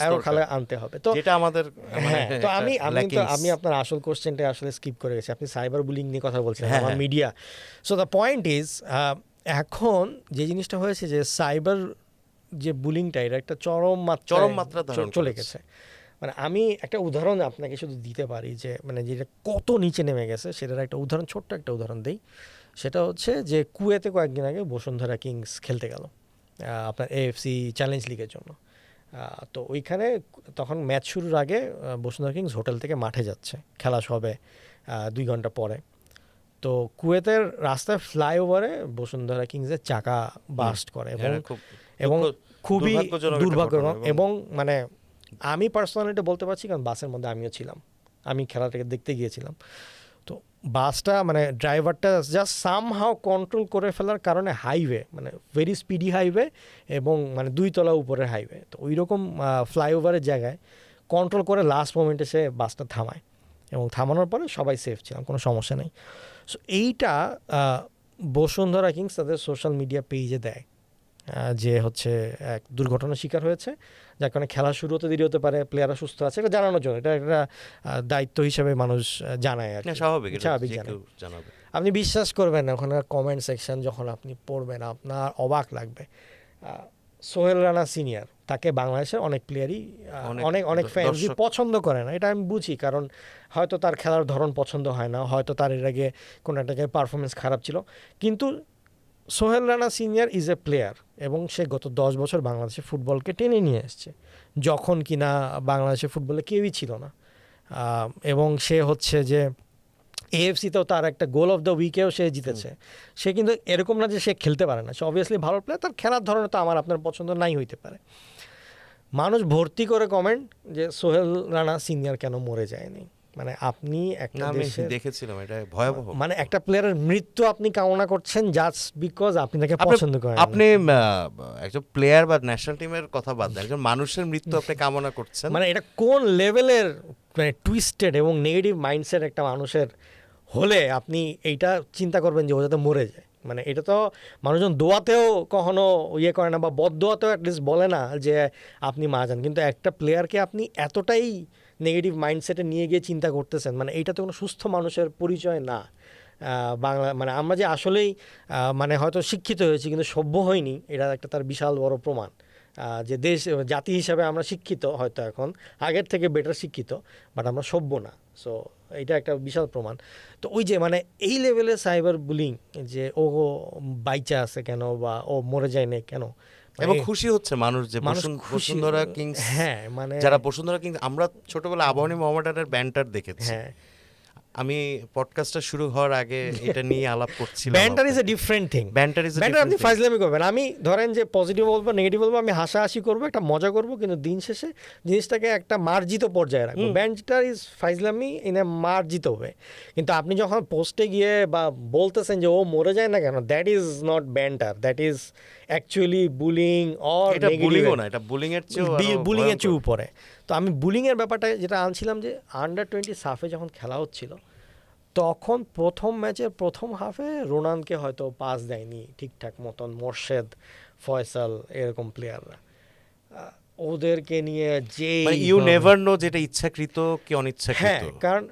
আরো খেলা আনতে হবে। তো যেটা আমাদের তো আমি আপনার আসল কোশ্চেনটা আসলে স্কিপ করে গেছি। আপনি সাইবার বুলিং নিয়ে কথা বলছেন, আমার media. So the point is, এখন যে জিনিসটা হয়েছে যে সাইবার যে বুলিংটা, এটা একটা চরম মাত্রা চলে গেছে। মানে আমি একটা উদাহরণ আপনাকে শুধু দিতে পারি, যে মানে যেটা কত নিচে নেমে গেছে, সেটার একটা উদাহরণ, ছোট্ট একটা উদাহরণ দিই। সেটা হচ্ছে যে কুয়েতে কয়েকদিন আগে বসুন্ধরা কিংস খেলতে গেল আপনার এএফসি চ্যালেঞ্জ লিগের জন্য। তো ওইখানে তখন ম্যাচ শুরুর আগে বসুন্ধরা কিংস হোটেল থেকে মাঠে যাচ্ছে, খেলা হবে 2 ঘন্টা পরে। তো কুয়েতের রাস্তায় ফ্লাইওভারে বসুন্ধরা কিংসের চাকা বাস্ট করে এবং খুবই দুর্ভাগ্যজনক। এবং মানে আমি পার্সোনালি বলতে পারছি, কারণ বাসের মধ্যে আমিও ছিলাম, আমি খেলাটাকে দেখতে গিয়েছিলাম। তো বাসটা মানে ড্রাইভারটা জাস্ট সামহাও কন্ট্রোল করে ফেলার কারণে হাইওয়ে মানে ভেরি স্পিডি হাইওয়ে এবং মানে 2 তলা উপরের হাইওয়ে, তো ওই রকম ফ্লাইওভারের জায়গায় কন্ট্রোল করে লাস্ট মোমেন্টে সে বাসটা থামায় এবং থামানোর পরে সবাই সেফ ছিলাম, কোনো সমস্যা নেই। সো এইটা বসুন্ধরা কিংস তাদের সোশ্যাল মিডিয়া পেজে দেয় যে হচ্ছে এক দুর্ঘটনার শিকার হয়েছে, যার কারণে খেলা শুরু হতে দেরি হতে পারে, প্লেয়াররা সুস্থ আছে, এটা জানানোর জন্য। এটা একটা দায়িত্ব হিসেবে মানুষ জানায় আর কি, স্বাভাবিক জানাবে। আপনি বিশ্বাস করবেন না, ওখানে কমেন্ট সেকশন যখন আপনি পড়বেন আপনার অবাক লাগবে। সোহেল রানা সিনিয়র, তাকে বাংলাদেশের অনেক প্লেয়ারই অনেক ফ্যান্সই পছন্দ করে না, এটা আমি বুঝি, কারণ হয়তো তার খেলার ধরন পছন্দ হয় না, হয়তো তার এর আগে কোনো একটা জায়গায় পারফরমেন্স খারাপ ছিল, কিন্তু Sohel Rana senior is a player এবং সে গত 10 বছর বাংলাদেশের ফুটবলকে টেনে নিয়ে এসছে, যখন কিনা বাংলাদেশের ফুটবলে কেউই ছিল না। এবং সে হচ্ছে যে এএফসিতেও তার একটা গোল অফ দ্য উইকেও সে জিতেছে। সে কিন্তু এরকম না যে সে খেলতে পারে না, সে অবভিয়াসলি ভালো প্লেয়ার, তার খেলার ধরনে তো আমার আপনার পছন্দ নাই হইতে পারে। মানুষ ভর্তি করে কমেন্ট যে সোহেল রানা সিনিয়র কেন মরে যায়নি। মানে আপনি একটা দেশে দেখেছিলাম, এটা ভয়াবহ, মানে একটা প্লেয়ারের মৃত্যু আপনি কামনা করছেন জাস্ট বিকজ আপনি তাকে পছন্দ করেন। আপনি একজন প্লেয়ার বা ন্যাশনাল টিমের কথা বাদ দেন, একজন মানুষের মৃত্যু আপনি কামনা করছেন, মানে এটা কোন লেভেলের মানে টুইস্টেড এবং নেগেটিভ মাইন্ডসেট একটা মানুষের হলে আপনি এইটা চিন্তা করবেন যে ও যাতে মরে যায়। মানে এটা তো মানুষজন দোয়াতেও কখনো ইয়ে করে না, বা বদদোয়াতেও অ্যাটলিস্ট বলে না যে আপনি মারা যান, কিন্তু একটা প্লেয়ারকে আপনি এতটাই নেগেটিভ মাইন্ডসেটে নিয়ে গিয়ে চিন্তা করতেছেন, মানে এইটা তো কোনো সুস্থ মানুষের পরিচয় না। বাংলা মানে আমরা যে আসলেই মানে হয়তো শিক্ষিত হয়েছি কিন্তু সভ্য হয়নি, এটা একটা তার বিশাল বড় প্রমাণ যে দেশ জাতি হিসাবে আমরা শিক্ষিত, হয়তো এখন আগের থেকে বেটার শিক্ষিত, বাট আমরা সভ্য না। সো এটা একটা বিশাল প্রমাণ। তো ওই যে মানে এই লেভেলের সাইবার বুলিং, যে ও বাইচা আছে কেন বা ও মরে যায় না কেন, এবং খুশি হচ্ছে মানুষ যে বসুন্ধরা কিংস, হ্যাঁ মানে যারা বসুন্ধরা কিংস, আমরা ছোটবেলা আবাহনী মোহামেডানের ব্যান্টার দেখেছি। হ্যাঁ, আমি পডকাস্টটা শুরু হওয়ার আগে এটা নিয়ে আলাপ করছিলাম। ব্যান্টার ইজ এ ডিফারেন্ট থিং। ব্যান্টার আপনি ফাজলামি করবেন, আমি ধরেন যে পজিটিভ বলবো নেগেটিভ বলবো, আমি হাসাহাসি করবো, একটা মজা করবো, কিন্তু দিন শেষে জিনিসটাকে একটা মার্জিত পর্যায়ে রাখবো। ব্যান্টার ইজ ফাজলামি ইন এ মার্জিত হবে। কিন্তু আপনি যখন পোস্টে গিয়ে বা বলতেছেন যে ও মরে যায় না কেন, that is not ব্যান্টার, that is actually bullying or negative, এটা বুলিং এর চেয়ে উপরে। তো আমি বুলিংয়ের ব্যাপারটা যেটা আনছিলাম, যে আন্ডার-20 সাফে যখন খেলা হচ্ছিল, তখন প্রথম ম্যাচের প্রথম হাফে রোনানকে হয়তো পাস দেয়নি ঠিকঠাক মতন মোর্শেদ, ফয়সাল, এরকম প্লেয়াররা, ওদেরকে নিয়ে যে ইউ নেভার নো যেটা ইচ্ছাকৃত কি অনিচ্ছাকৃত। হ্যাঁ, কারণ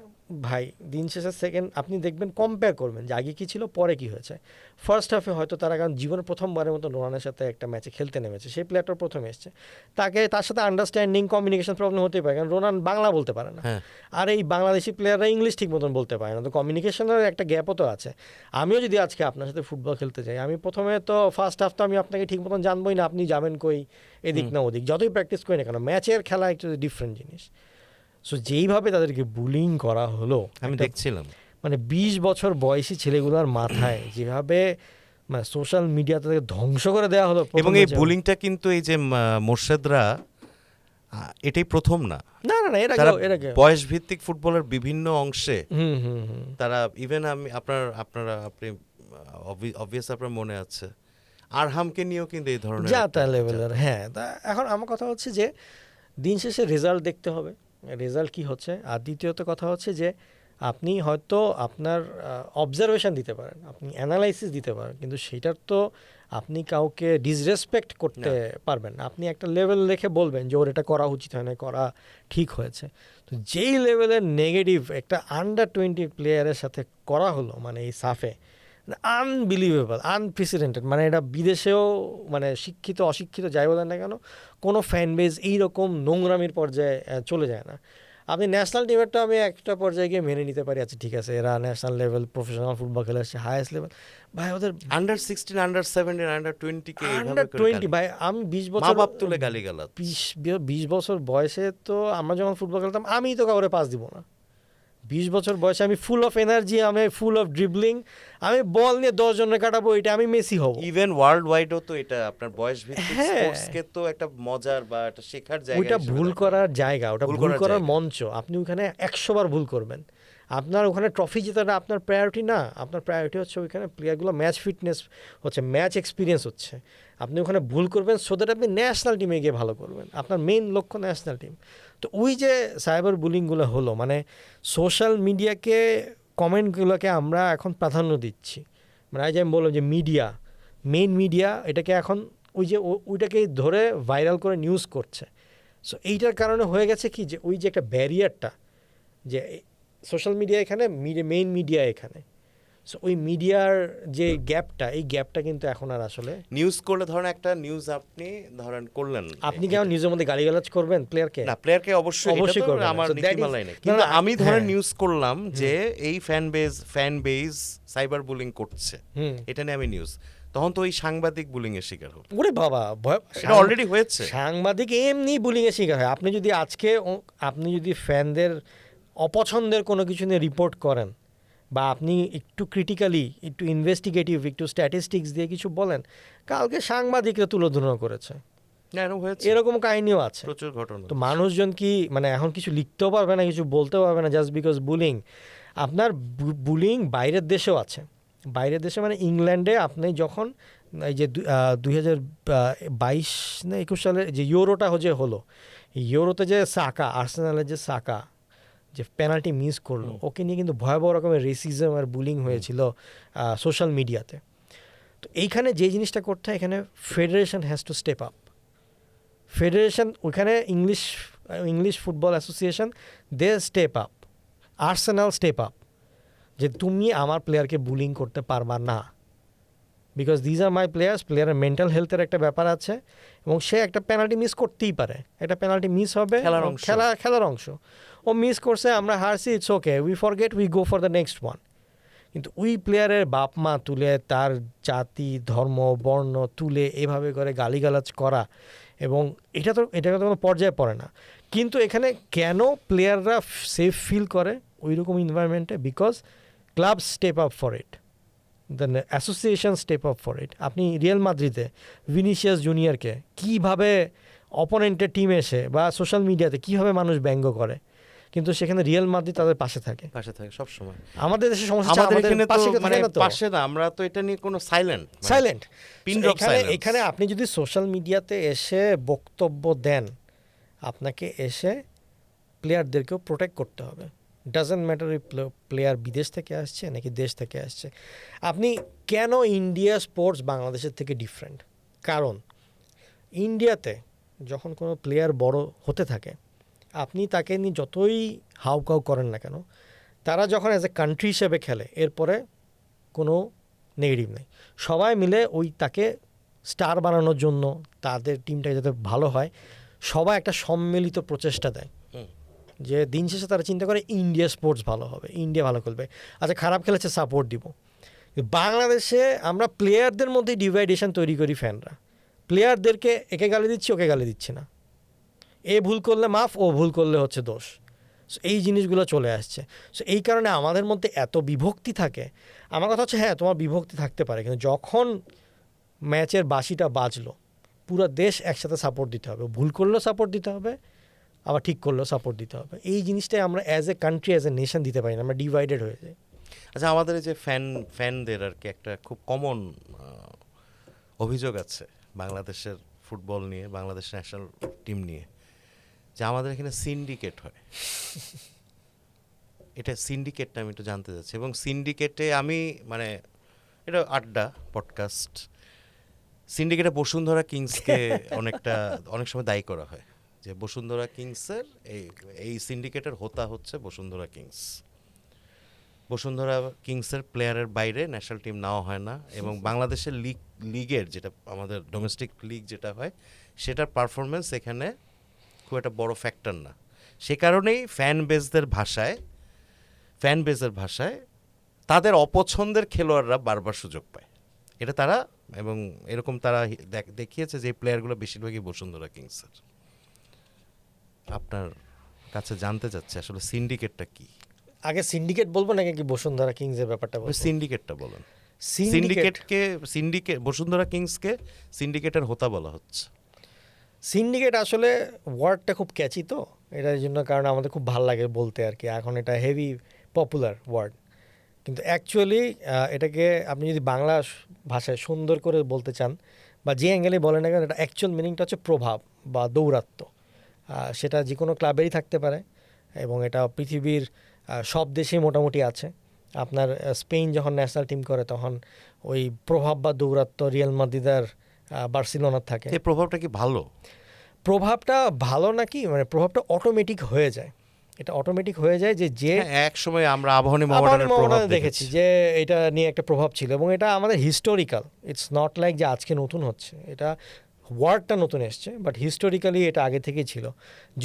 ভাই দিন শেষে সেকেন্ড আপনি দেখবেন, কম্পেয়ার করবেন যে আগে কী ছিল পরে কী হয়েছে। ফার্স্ট হাফে হয়তো তারা, কারণ জীবনে প্রথমবারের মতো রোনানের সাথে একটা ম্যাচে খেলতে নেমেছে, সেই প্লেয়ারটা প্রথমে এসছে, তার সাথে আন্ডারস্ট্যান্ডিং কমিউনিকেশন প্রবলেম হতেই পারে, কারণ রোনান বাংলা বলতে পারে না, আর এই বাংলাদেশি প্লেয়াররা ইংলিশ ঠিক মতন বলতে পারে না, তো কমিউনিকেশনের একটা গ্যাপও তো আছে। আমিও যদি আজকে আপনার সাথে ফুটবল খেলতে যাই, আমি প্রথমে তো ফার্স্ট হাফ তো আমি আপনাকে ঠিক মতন জানবোই না, আপনি যাবেন কই এদিক না ওদিক, যতই প্র্যাকটিস করি না কেন, ম্যাচের খেলা একটু ডিফারেন্ট জিনিস। সো যেইভাবে তাদেরকে বুলিং করা হলো, আমি দেখছিলাম মানে 20 বছর বয়সী ছেলেগুলোর মাথায় যেভাবে মানে সোশ্যাল মিডিয়া তাদেরকে ধ্বংস করে দেওয়া হলো, এবং এই বুলিংটা কিন্তু এই যে মোর্শেদরা এটাই প্রথম না, না না না, এর আগে বয়স ভিত্তিক ফুটবলের বিভিন্ন অংশে তারা ইভেন আপনি অবভিয়াস আপনার মনে আছে আরহামকে নিয়েও কিন্তু এই ধরনের যা লেভেলের। হ্যাঁ, তা এখন আমার কথা হচ্ছে যে দিন শেষে রেজাল্ট দেখতে হবে, রেজাল্ট কি হচ্ছে। আর দ্বিতীয়ত কথা হচ্ছে যে আপনি হয়তো আপনার অবজারভেশন দিতে পারেন, আপনি অ্যানালাইসিস দিতে পারেন, কিন্তু সেটার তো আপনি কাউকে ডিসরেসপেক্ট করতে পারবেন না। আপনি একটা লেভেল রেখে বলবেন যে ওর এটা করা উচিত হয় না, করা ঠিক হয়েছে। তো যেই লেভেলের নেগেটিভ একটা আন্ডার-20 প্লেয়ারের সাথে করা হলো, মানে এই সাফে, আনবিলিভেবল, আনপ্রেসিডেন্টেড, মানে এটা বিদেশেও মানে শিক্ষিত অশিক্ষিত যাই বলেন না কেন, কোনো ফ্যান বেজ এইরকম নোংরামির পর্যায়ে চলে যায় না। আপনি ন্যাশনাল টিমেরটা আমি একটা পর্যায়ে গিয়ে মেনে নিতে পারি, আচ্ছা ঠিক আছে এরা ন্যাশনাল লেভেল প্রফেশনাল ফুটবল খেলে আসছে, হাইয়েস্ট লেভেল। ভাই ওদের আন্ডার 16, আন্ডার 17, আন্ডার 20 কে এইভাবে আন্ডার করে 20, গালি, ভাই আমি 20 মা বছর বাপ তুলে গালিগালাজ। 20 বছর বয়সে তো আমরা যখন ফুটবল খেলতাম আমি তো কাউরে পাস দিব না। 20 বছর বয়সে আমি ফুল অফ এনার্জি, আমি ফুল অফ ড্রিবলিং, আমি বল নিয়ে 10 জনের কাটাবো, এটা আমি মেসি হব। ইভেন ওয়ার্ল্ড ওয়াইডও তো এটা আপনার বয়স ভিত্তিক হ্যাঁ। স্পোর্টসকে তো একটা মজার বা একটা শেখার জায়গা ওইটা হিসেবে ভুল দেখা হয়। করার জায়গা, ওটা ভুল ভুল করার করার জায়গা। মঞ্চ। আপনি ওখানে 100 বার ভুল করবেন, আপনার ওখানে ট্রফি জেতাটা আপনার প্রায়োরিটি না। আপনার প্রায়োরিটি হচ্ছে ওইখানে প্লেয়ারগুলো ম্যাচ ফিটনেস হচ্ছে, ম্যাচ এক্সপিরিয়েন্স হচ্ছে। আপনি ওখানে ভুল করবেন সো দ্যাট আপনি ন্যাশনাল টিমে গিয়ে ভালো করবেন, আপনার মেইন লক্ষ্য ন্যাশনাল টিম। তো ওই যে সাইবার বুলিংগুলো হলো, মানে সোশ্যাল মিডিয়াকে, কমেন্টগুলোকে আমরা এখন প্রাধান্য দিচ্ছি। মানে আজ আমি বললাম যে মিডিয়া, মেইন মিডিয়া এটাকে এখন ওই যে ওইটাকে ধরে ভাইরাল করে নিউজ করছে। সো এইটার কারণে হয়ে গেছে কি, যে ওই যে একটা ব্যারিয়ারটা, যে সোশ্যাল মিডিয়া এখানে, মেইন মিডিয়া এখানে, সো ওই মিডিয়ার যে গ্যাপটা, এই গ্যাপটা কিন্তু এখন আর আসলে নিউজ করলে ধরেন একটা নিউজ আপনি ধরেন করলেন, আপনি কেন নিউজের মধ্যে গালিগালাজ করবেন প্লেয়ারকে? না প্লেয়ারকে অবশ্যই অবশ্যই এটা তো করবেন না। আমার So that is- নীতিমালায় নেই, না, কিন্তু না, আমি ধরেন হ্যাঁ। নিউজ করলাম যে এই ফ্যান বেজ সাইবার বুলিং করছে, হুম। এটা নিয়ে আমি নিউজ, তখন তো ওই সাংবাদিক বুলিং এর শিকার হবে। ওরে বাবা, এটা অলরেডি হয়েছে। সাংবাদিক এমনি বুলিং এর শিকার হয়। আপনি যদি আজকে আপনি যদি ফ্যানদের অপছন্দের কোনো কিছু নিয়ে রিপোর্ট করেন, বা আপনি একটু ক্রিটিক্যালি, একটু ইনভেস্টিগেটিভ, একটু স্ট্যাটিস্টিক্স দিয়ে কিছু বলেন, কালকে সাংবাদিকরা তুলোধনা করেছে, না, এরকম হয়েছে, এরকম কাহিনীও আছে। প্রচুর ঘটনা। তো মানুষজন কি মানে এখন কিছু লিখতেও পারবে না, কিছু বলতেও পারবে না, জাস্ট বিকজ বুলিং। আপনার বুলিং বাইরের দেশেও আছে। বাইরের দেশে মানে ইংল্যান্ডে আপনি যখন এই যে 2022 না 21 সালে যে ইউরোটা হলো, ইউরোতে যে সাকা, আর্সেনালের যে সাকা যে পেনাল্টি মিস করলো, ওকে নিয়ে কিন্তু ভয়াবহ রকমের রেসিজম আর বুলিং হয়েছিল সোশ্যাল মিডিয়াতে। তো এইখানে যে জিনিসটা করতে হয়, এখানে federation has to step up. Federation ওইখানে English football association they step up, Arsenal step up, যে তুমি আমার প্লেয়ারকে বুলিং করতে পারবা না, বিকজ দিজ আর মাই প্লেয়ারের মেন্টাল হেলথের একটা ব্যাপার আছে, এবং সে একটা পেনাল্টি মিস করতেই পারে, একটা পেনাল্টি মিস হবে, খেলার অংশ। খেলার অংশ। ও মিস করছে, আমরা হারছি, it's okay, we forget, we go for the next one. কিন্তু ওই প্লেয়ারের বাপ মা তুলে, তার জাতি ধর্ম বর্ণ তুলে এভাবে করে গালিগালাজ করা, এবং এটা তো কোনো পর্যায়ে পড়ে না। কিন্তু এখানে কেন প্লেয়াররা সেফ ফিল করে ওই রকম এনভায়রনমেন্টে? Because club step up for it, the association step up for it. আপনি রিয়াল মাদ্রিদে ভিনিসিয়াস জুনিয়রকে কীভাবে অপোনেন্টের টিম এসে বা সোশ্যাল মিডিয়াতে কীভাবে মানুষ ব্যঙ্গ করে, কিন্তু সেখানে রিয়াল মাদ্রিদ তাদের পাশে থাকে সব সময়। আমাদের দেশে সমস্যা হচ্ছে আমাদের এখানে তো পাশে কেউ মানে থাকে না তো। পাশে না, আমরা তো এটা নিয়ে কোনো সাইলেন্ট পিন ড্রপ সাইলেন্স। এখানে আপনি যদি সোশ্যাল মিডিয়াতে এসে বক্তব্য দেন, আপনাকে এসে প্লেয়ারদেরকেও প্রোটেক্ট করতে হবে। ডাজন্ট ম্যাটার প্লেয়ার বিদেশ থেকে আসছে নাকি দেশ থেকে আসছে। আপনি কেন ইন্ডিয়া স্পোর্টস বাংলাদেশের থেকে ডিফারেন্ট? কারণ ইন্ডিয়াতে যখন কোনো প্লেয়ার বড় হতে থাকে, আপনি তাকে নিয়ে যতই হাউকাউ করেন না কেন, তারা যখন অ্যাজ এ কান্ট্রি হিসেবে খেলে, এরপরে কোনো নেগেটিভ নেই। সবাই মিলে ওই তাকে স্টার বানানোর জন্য, তাদের টিমটা যাতে ভালো হয়, সবাই একটা সম্মিলিত প্রচেষ্টা দেয়, যে দিন শেষে তারা চিন্তা করে ইন্ডিয়া স্পোর্টস ভালো হবে, ইন্ডিয়া ভালো খেলবে, আচ্ছা খারাপ খেলেছে সাপোর্ট দিব। বাংলাদেশে আমরা প্লেয়ারদের মধ্যে ডিভাইডেশন তৈরি করি, ফ্যানরা প্লেয়ারদেরকে একে গালি দিচ্ছি, ওকে গালি দিচ্ছি না, এ ভুল করলে মাফ, ও ভুল করলে হচ্ছে দোষ। সো এই জিনিসগুলো চলে আসছে। সো এই কারণে আমাদের মধ্যে এত বিভক্তি থাকে। আমার কথা হচ্ছে, হ্যাঁ তোমার বিভক্তি থাকতে পারে, কিন্তু যখন ম্যাচের বাঁশিটা বাজলো, পুরো দেশ একসাথে সাপোর্ট দিতে হবে। ভুল করলেও সাপোর্ট দিতে হবে, আবার ঠিক করলেও সাপোর্ট দিতে হবে। এই জিনিসটাই আমরা as a country, as a nation দিতে পারি না, আমরা ডিভাইডেড হয়ে যাই। আচ্ছা, আমাদের এই যে ফ্যানদের আর কি একটা খুব কমন অভিযোগ আছে বাংলাদেশের ফুটবল নিয়ে, বাংলাদেশ ন্যাশনাল টিম নিয়ে, যে আমাদের এখানে সিন্ডিকেট হয়। এটা সিন্ডিকেটটা আমি একটু জানতে চাচ্ছি। এবং সিন্ডিকেটে আমি মানে এটা আড্ডা পডকাস্ট, সিন্ডিকেটে বসুন্ধরা কিংসকে অনেক সময় দায়ী করা হয়, যে বসুন্ধরা কিংসের এই সিন্ডিকেটের হোতা হচ্ছে বসুন্ধরা কিংস। বসুন্ধরা কিংসের প্লেয়ারের বাইরে ন্যাশনাল টিম নেওয়া হয় না, এবং বাংলাদেশের লিগের যেটা আমাদের ডোমেস্টিক লিগ যেটা হয়, সেটার পারফরমেন্স এখানে খুব একটা বড় ফ্যাক্টর না। সে কারণেই ফ্যান বেজের ভাষায় তাদের অপছন্দের খেলোয়াড়রা বারবার সুযোগ পায়। এটা তারা এবং এরকম তারা দেখিয়েছে যে প্লেয়ারগুলো বেশিরভাগই বসুন্ধরা কিংসের। আপনার কাছে জানতে চাচ্ছে আসলে সিন্ডিকেটটা কি? আগে সিন্ডিকেট বলবো নাকি কি বসুন্ধরা কিংসের ব্যাপারটা বলবো? সিন্ডিকেটটা বলেন। সিন্ডিকেট বসুন্ধরা কিংসকে সিন্ডিকেটের হোতা বলা হচ্ছে। সিন্ডিকেট আসলে ওয়ার্ডটা খুব ক্যাচি, তো এটার জন্য কারণ আমাদের খুব ভালো লাগে বলতে আর কি, এখন এটা হেভি পপুলার ওয়ার্ড। কিন্তু অ্যাকচুয়ালি এটাকে আপনি যদি বাংলা ভাষায় সুন্দর করে বলতে চান বা যে অ্যাঙ্গেলে বলেন না কেন, এটা অ্যাকচুয়াল মিনিংটা হচ্ছে প্রভাব বা দৌরাত্ম্য। সেটা যে কোনো ক্লাবেরই থাকতে পারে এবং এটা পৃথিবীর সব দেশেই মোটামুটি আছে। আপনার স্পেন যখন ন্যাশনাল টিম করে তখন ওই প্রভাব বা দৌরাত্ম্য রিয়াল মাদ্রিদ আর বার্সেলোনার থাকে। এই প্রভাবটা কি ভালো? প্রভাবটা ভালো নাকি, মানে প্রভাবটা অটোমেটিক হয়ে যায়, এটা অটোমেটিক হয়ে যায় যে এক সময় আমরা আবাহনী মোহামেডানের প্রভাব দেখেছি যে এটা নিয়ে একটা প্রভাব ছিল এবং এটা আমাদের হিস্টোরিক্যাল। ইটস নট লাইক যে আজকে নতুন হচ্ছে, এটা ওয়ার্ডটা নতুন এসছে, বাট হিস্টোরিক্যালি এটা আগে থেকেই ছিল।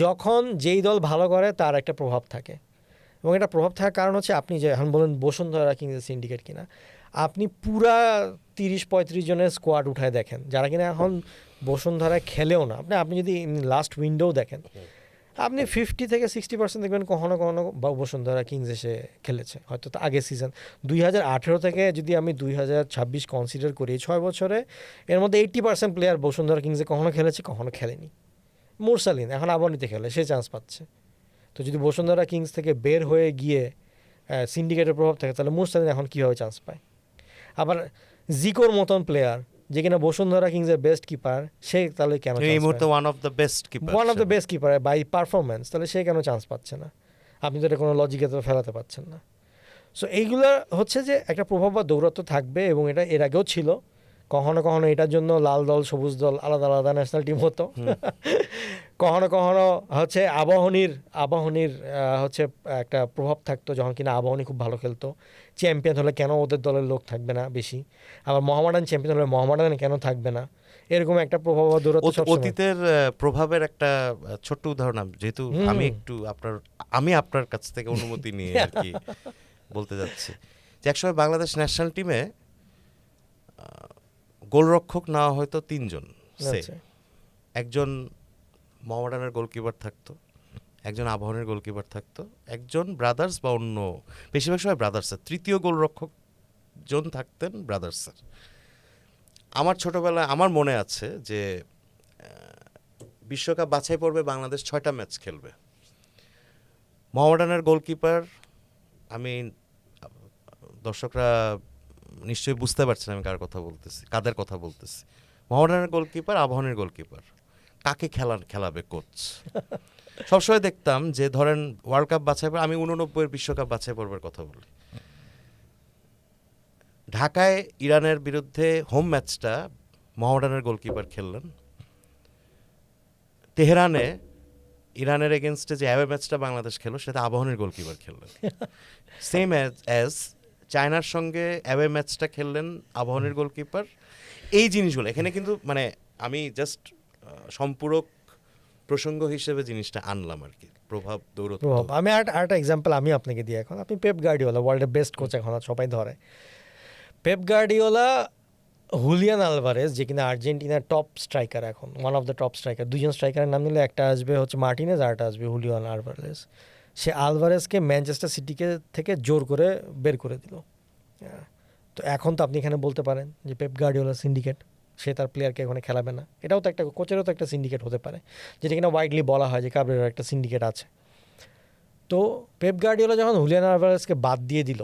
যখন যেই দল ভালো করে তার একটা প্রভাব থাকে এবং এটা প্রভাব থাকার কারণ হচ্ছে আপনি যে এখন বলেন বসুন্ধরা কিংস সিন্ডিকেট কিনা, আপনি পুরা 30-35 জনের স্কোয়াড উঠায় দেখেন যারা কিনা এখন বসুন্ধরায় খেলেও না। আপনি যদি লাস্ট উইন্ডোও দেখেন, আপনি 50-60% দেখবেন কখনো কখনো বসুন্ধরা কিংস এসে খেলেছে, হয়তো তো আগের সিজন 2018 থেকে যদি আমি 2026 কনসিডার করি, 6 বছরে এর মধ্যে 80% প্লেয়ার বসুন্ধরা কিংসে কখনো খেলেছে কখনো খেলেনি। মুরসালিন এখন আবাহনীতে খেলে, সে চান্স পাচ্ছে। তো যদি বসুন্ধরা কিংস থেকে বের হয়ে গিয়ে সিন্ডিকেটের প্রভাব থাকে তাহলে মুরসালিন এখন কীভাবে চান্স পায়? আবার জিকোর মতন প্লেয়ার যে কিনা বসুন্ধরা কিংসের বেস্ট কিপার, সে তাহলে কেন এই মুহূর্তে one of the best keeper by performance, তাহলে সে কেন চান্স পাচ্ছে না? আপনি তো এটা কোনো লজিকে তো ফেলাতে পারছেন না। সো এইগুলো হচ্ছে যে একটা প্রভাব বা দৌরাত্ম্য থাকবে এবং এটা এর আগেও ছিল। কখনো কখনো এটার জন্য লাল দল সবুজ দল আলাদা আলাদা ন্যাশনাল টিম হতো। কখনো কখনো হচ্ছে আবাহনীর হচ্ছে একটা প্রভাব থাকতো যখন কিনা আবাহনী খুব ভালো খেলতো, চ্যাম্পিয়ন হলে কেন ওদের দলের লোক থাকবে না বেশি, আবার মোহামেডান চ্যাম্পিয়ন হলে মোহামেডান কেন থাকবে না, এরকম একটা প্রভাব বা দৌরাত্ম্য। অতীতের প্রভাবের একটা ছোট্ট উদাহরণ, যেহেতু আমি আপনার কাছ থেকে অনুমতি নিয়ে আর কি বলতে যাচ্ছি যে একসময় বাংলাদেশ ন্যাশনাল টিমে গোলরক্ষক নেওয়া হয়তো 3 জন, একজন মোহামেডানের গোলকিপার থাকতো, একজন আবাহনীর গোলকিপার থাকতো, একজন ব্রাদার্স বা অন্য, বেশিরভাগ সময় ব্রাদার্সের, তৃতীয় গোলরক্ষক জন থাকতেন ব্রাদার্সের। আমার ছোটবেলায় আমার মনে আছে যে বিশ্বকাপ বাছাই পর্বে বাংলাদেশ 6টা ম্যাচ খেলবে। মোহামেডানের গোলকিপার, আমি দর্শকরা নিশ্চয়ই বুঝতে পারছেন আমি কাদের কথা বলতেছি। মোহামেডানের গোলকিপার, আবাহনীর গোলকিপার, কাকে খেলাবে কোচ? সবসময় দেখতাম যে ধরেন ওয়ার্ল্ড কাপ বাছাই পর্ব, আমি 89 বিশ্বকাপ বাছাই পর্বের কথা বলি, ঢাকায় ইরানের বিরুদ্ধে হোম ম্যাচটা মোহামেডানের গোলকিপার খেললেন। তেহরানে ইরানের এগেনস্টে যে অ্যাওয়ে ম্যাচটা বাংলাদেশ খেলো সেটা আবাহনীর গোলকিপার খেললেন। সেম অ্যাজ চায়নার সঙ্গে অ্যাওয়ে ম্যাচটা খেললেন আবাহনীর গোলকিপার। এই জিনিসগুলো এখানে কিন্তু মানে আমি জাস্ট সম্পূরক প্রসঙ্গ হিসেবে জিনিসটা আনলাম আর কি, প্রভাব দৌরাত্ম্য। আমি আরেকটা এক্সাম্পল আমি আপনাকে দিই। এখন আপনি পেপ গার্ডিওলা, ওয়ার্ল্ডের বেস্ট কোচ এখন সবাই ধরে। পেপ গার্ডিওলা, হুলিয়ান আলভারেজ যে কিনা আর্জেন্টিনার টপ স্ট্রাইকার, এখন one of the top striker, 2 জন স্ট্রাইকারের নাম নিলে একটা আসবে হচ্ছে মার্টিনেজ আর একটা আসবে হুলিয়ান আলভারেজ। সে আলভারেজকে ম্যানচেস্টার সিটিকে থেকে জোর করে বের করে দিল। তো এখন তো আপনি এখানে বলতে পারেন যে পেপ গার্ডিওলা সিন্ডিকেট, সে তার প্লেয়ারকে এখানে খেলাবে না। এটাও তো একটা কোচেরও তো একটা সিন্ডিকেট হতে পারে, যেটা কিনা ওয়াইডলি বলা হয় যে কাবরেরার একটা সিন্ডিকেট আছে। তো পেপ গার্ডিওলা যখন হুলিয়ান আলভারেজকে বাদ দিয়ে দিল,